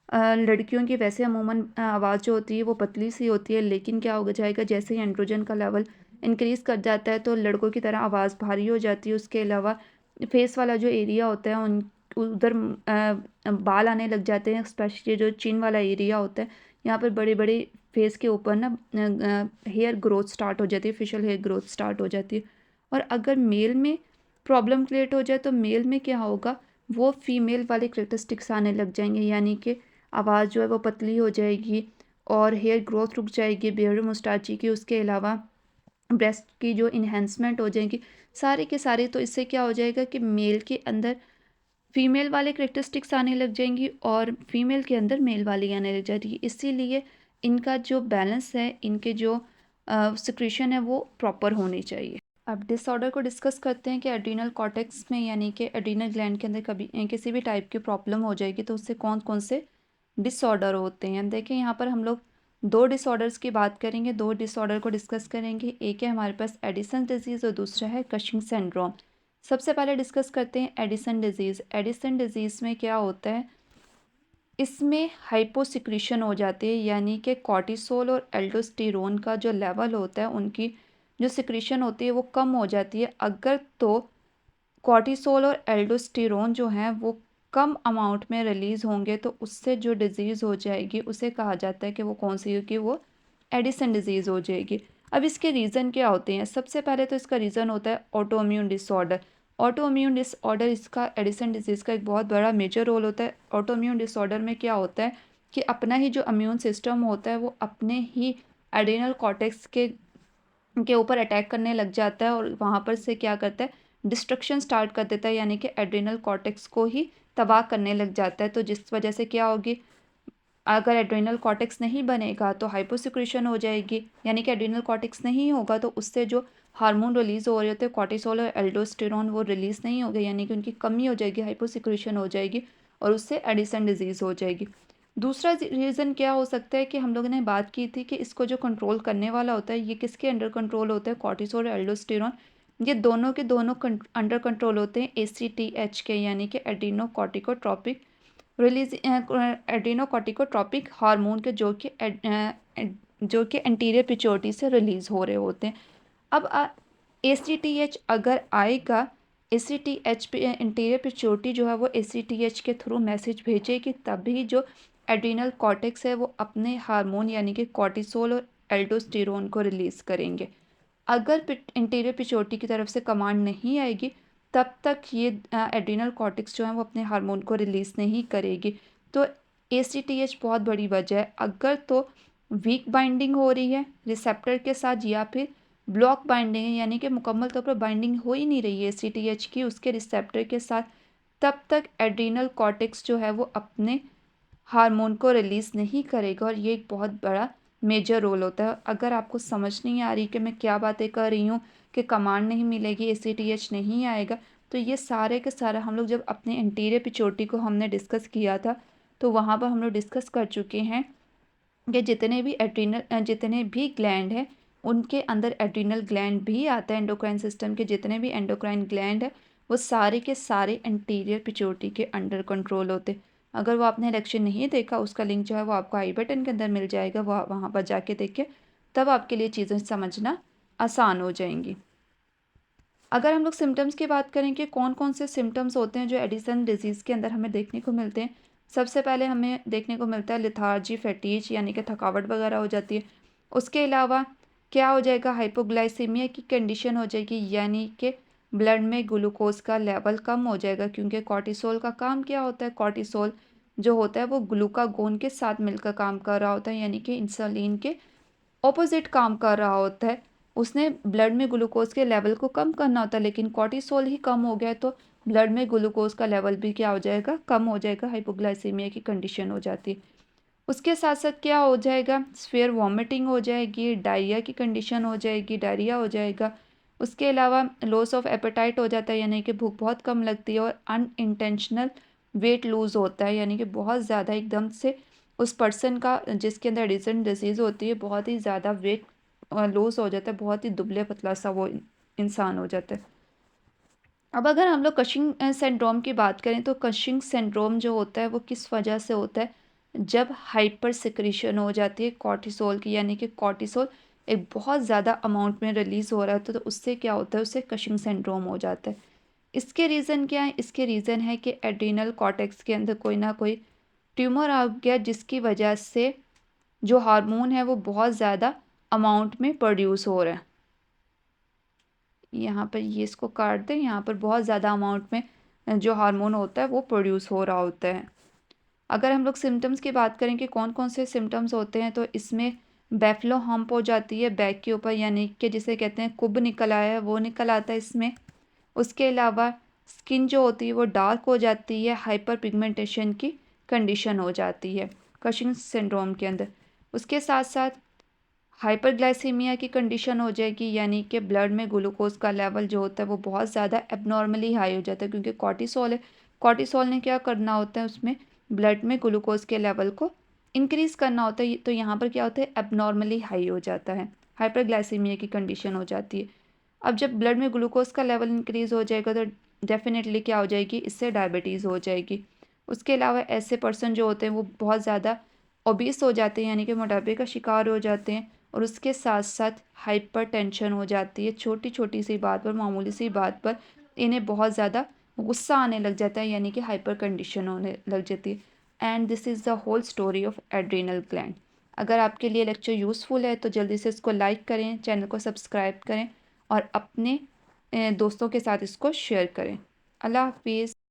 लड़कियों की वैसे अमूमन आवाज़ जो होती है वो पतली सी होती है, लेकिन क्या हो जाएगा, जैसे ही एंड्रोजन का लेवल इंक्रीज़ कर जाता है तो लड़कों की तरह आवाज़ भारी हो जाती है। उसके अलावा फेस वाला जो एरिया होता है उन उधर बाल आने लग जाते हैं, स्पेशली जो चिन वाला एरिया होता है यहाँ पर बड़े बड़े फेस के ऊपर ना हेयर ग्रोथ स्टार्ट हो जाती है, फेशियल हेयर ग्रोथ स्टार्ट हो जाती है। और अगर मेल में प्रॉब्लम क्रिएट हो जाए तो मेल में क्या होगा, वो फीमेल वाले करेक्टरिस्टिक्स आने लग जाएंगे, यानी कि आवाज़ जो है वो पतली हो जाएगी और हेयर ग्रोथ रुक जाएगी बियर्ड मुस्टाची की। उसके अलावा ब्रेस्ट की जो इन्हेंसमेंट हो जाएगी सारे के सारे। तो इससे क्या हो जाएगा कि मेल के अंदर फीमेल वाले करेक्टरिस्टिक्स आने लग जाएंगी और फीमेल के अंदर मेल वाली आने लग जाती है। इसीलिए इनका जो बैलेंस है, इनके जो सिक्रीशन है वो प्रॉपर होनी चाहिए। अब डिसऑर्डर को डिस्कस करते हैं कि एड्रीनल कॉर्टेक्स में यानी कि एड्रीनल ग्लैंड के अंदर कभी किसी भी टाइप की प्रॉब्लम हो जाएगी तो उससे कौन कौन से डिसऑर्डर होते हैं। देखिए यहाँ पर हम लोग दो डिसऑर्डर्स की बात करेंगे, दो डिसऑर्डर को डिस्कस करेंगे। एक है हमारे पास एडिसन डिजीज़ और दूसरा है कशिंग सिंड्रोम। सबसे पहले डिस्कस करते हैं एडिसन डिजीज़। एडिसन डिजीज़ में क्या होता है, इसमें हाइपोसिक्रीशन हो जाती है, यानी कि कॉर्टिसोल और एल्डोस्टेरोन का जो लेवल होता है उनकी जो सिक्रीशन होती है वो कम हो जाती है। अगर तो कॉर्टिसोल और एल्डोस्टेरोन जो हैं वो कम अमाउंट में रिलीज़ होंगे तो उससे जो डिज़ीज़ हो जाएगी उसे कहा जाता है कि वो कौन सी होगी, वो एडिसन डिज़ीज़ हो जाएगी। अब इसके रीज़न क्या होते हैं, सबसे पहले तो इसका रीज़न होता है ऑटोइम्यून डिसऑर्डर। ऑटोइम्यून डिसऑर्डर इसका एडिसन डिजीज़ का एक बहुत बड़ा मेजर रोल होता है। ऑटोइम्यून डिसऑर्डर में क्या होता है कि अपना ही जो इम्यून सिस्टम होता है वो अपने ही एड्रेनल कॉर्टेक्स के ऊपर अटैक करने लग जाता है और वहाँ पर से क्या करता है, डिस्ट्रक्शन स्टार्ट कर देता है, यानी कि एड्रेनल कॉर्टेक्स को ही तबाह करने लग जाता है। तो जिस वजह से क्या होगी, अगर एड्रेनल कॉर्टेक्स नहीं बनेगा तो हाइपोसिक्रीशन हो जाएगी, यानी कि एड्रेनल कॉर्टेक्स नहीं होगा तो उससे जो हार्मोन रिलीज़ हो रहे होते हैं कॉर्टिसोल और एल्डोस्टेरोन वो रिलीज़ नहीं होंगे, यानी कि उनकी कमी हो जाएगी, हाइपोसिक्रीशन हो जाएगी और उससे एडिसन डिजीज़ हो जाएगी। दूसरा रीज़न क्या हो सकता है कि हम लोगों ने बात की थी कि इसको जो कंट्रोल करने वाला होता है ये किसके अंडर कंट्रोल होता है, कॉर्टिसोल और एल्डोस्टेरोन। ये दोनों के दोनों अंडर कंट्रोल होते हैं ACTH के, यानी कि एड्रीनोकॉर्टिकोट्रोपिक रिलीज एड्रीनोकॉर्टिकोट्रोपिक हार्मोन के, जो कि एंटीरियर पिट्यूटरी से रिलीज़ हो रहे होते हैं। अब ACTH अगर आएगा, ACTH पे इंटीरियर पिट्यूटरी जो है वो ACTH के थ्रू मैसेज भेजेगी, तभी जो एड्रीनल कॉर्टेक्स है वो अपने हार्मोन यानी कि कॉर्टिसोल और एल्डोस्टेरोन को रिलीज़ करेंगे। अगर इंटीरियर पिट्यूटरी की तरफ से कमांड नहीं आएगी तब तक ये एड्रीनल कॉर्टेक्स जो है वो अपने हार्मोन को रिलीज़ नहीं करेगी। तो ACTH बहुत बड़ी वजह है। अगर तो वीक बाइंडिंग हो रही है रिसेप्टर के साथ या फिर ब्लॉक बाइंडिंग है, यानी कि मुकम्मल तौर पर बाइंडिंग हो ही नहीं रही है ACTH की उसके रिसेप्टर के साथ, तब तक एड्रीनल कॉर्टेक्स जो है वो अपने हार्मोन को रिलीज़ नहीं करेगा और ये एक बहुत बड़ा मेजर रोल होता है। अगर आपको समझ नहीं आ रही कि मैं क्या बातें कर रही हूँ कि कमांड नहीं मिलेगी, ACTH नहीं आएगा, तो ये सारे के सारा हम लोग जब अपने इंटीरियर पिट्यूटरी को हमने डिस्कस किया था तो वहाँ पर हम लोग डिस्कस कर चुके हैं कि जितने भी ग्लैंड हैं उनके अंदर एड्रीनल ग्लैंड भी आता है। एंडोक्राइन सिस्टम के जितने भी एंडोक्राइन ग्लैंड है वो सारे के सारे एंटीरियर पिट्यूटरी के अंडर कंट्रोल होते। अगर वो आपने लेक्चर नहीं देखा, उसका लिंक जो है वो आपको आई बटन के अंदर मिल जाएगा, वो वहाँ पर जाके देखें, तब आपके लिए चीज़ें समझना आसान हो जाएंगी। अगर हम लोग सिम्टम्स की बात करें कि कौन कौन से सिम्टम्स होते हैं जो एडिसन डिजीज़ के अंदर हमें देखने को मिलते हैं, सबसे पहले हमें देखने को मिलता है लिथार्जी, फैटीज यानी कि थकावट वगैरह हो जाती है। उसके अलावा क्या हो जाएगा, हाइपोग्लाइसीमिया की कंडीशन हो जाएगी, यानी कि ब्लड में ग्लूकोज का लेवल कम हो जाएगा, क्योंकि कॉर्टिसोल का काम क्या होता है, कॉर्टिसोल जो होता है वो ग्लूकागोन के साथ मिलकर काम कर रहा होता है, यानी कि इंसुलिन के ऑपोजिट काम कर रहा होता है। उसने ब्लड में ग्लूकोज के लेवल को कम करना होता है, लेकिन कॉर्टिसोल ही कम हो गया तो ब्लड में ग्लूकोज का लेवल भी क्या हो जाएगा, कम हो जाएगा, हाइपोग्लाइसीमिया की कंडीशन हो जाती है। उसके साथ साथ क्या हो जाएगा, स्फेयर वॉमिटिंग हो जाएगी, डायरिया की कंडीशन हो जाएगी, डायरिया हो जाएगा। उसके अलावा लॉस ऑफ एपेटाइट हो जाता है, यानी कि भूख बहुत कम लगती है, और अनइंटेंशनल वेट लूज होता है, यानी कि बहुत ज़्यादा एकदम से उस पर्सन का जिसके अंदर एडिसन डिजीज़ होती है बहुत ही ज़्यादा वेट लूज हो जाता है, बहुत ही दुबले पतला सा वो इंसान हो जाता है। अब अगर हम लोग कशिंग सिंड्रोम की बात करें तो कशिंग सिंड्रोम जो होता है वो किस वजह से होता है, जब हाइपर सिक्रीशन हो जाती है कॉर्टिसोल की, यानी कि कॉर्टिसोल एक बहुत ज़्यादा अमाउंट में रिलीज़ हो रहा है, तो उससे क्या होता है, उससे कशिंग सिंड्रोम हो जाता है। इसके रीज़न क्या है, इसके रीज़न है कि एड्रीनल कॉर्टेक्स के अंदर कोई ना कोई ट्यूमर आ गया, जिसकी वजह से जो हार्मोन है वो बहुत ज़्यादा अमाउंट में प्रोड्यूस हो रहा है। यहाँ पर ये इसको काट दें, यहाँ पर बहुत ज़्यादा अमाउंट में जो हार्मोन होता है वो प्रोड्यूस हो रहा होता है। अगर हम लोग सिम्टम्स की बात करें कि कौन कौन से सिम्टम्स होते हैं, तो इसमें बेफ्लो हम्प हो जाती है बैक के ऊपर, यानी कि जिसे कहते हैं कुब निकल आया है वो निकल आता है इसमें। उसके अलावा स्किन जो होती है वो डार्क हो जाती है, हाइपर पिगमेंटेशन की कंडीशन हो जाती है कशिंग सिंड्रोम के अंदर। उसके साथ साथ हाइपरग्लाइसीमिया की कंडीशन हो जाएगी, यानी कि ब्लड में ग्लूकोज का लेवल जो होता है वो बहुत ज़्यादा एबनॉर्मली हाई हो जाता है, क्योंकि कॉर्टिसोल है। कॉर्टिसोल ने क्या करना होता है, उसमें ब्लड में ग्लूकोज के लेवल को इंक्रीज़ करना होता है, तो यहाँ पर क्या होता है, एबनॉर्मली हाई हो जाता है, हाइपरग्लाइसीमिया की कंडीशन हो जाती है। अब जब ब्लड में ग्लूकोज का लेवल इंक्रीज़ हो जाएगा तो डेफिनेटली क्या हो जाएगी, इससे डायबिटीज़ हो जाएगी। उसके अलावा ऐसे पर्सन जो होते हैं वो बहुत ज़्यादा ओबीस हो जाते हैं, यानी कि मोटापे का शिकार हो जाते हैं, और उसके साथ साथ हाइपर टेंशन हो जाती है, छोटी छोटी सी बात पर, मामूली सी बात पर इन्हें बहुत ज़्यादा गुस्सा आने लग जाता है, यानी कि हाइपर कंडीशन होने लग जाती है। And this is the whole story of adrenal gland. अगर आपके लिए लेक्चर यूज़फुल है तो जल्दी से इसको लाइक करें, चैनल को सब्सक्राइब करें और अपने दोस्तों के साथ इसको शेयर करें। अल्लाह हाफिज़।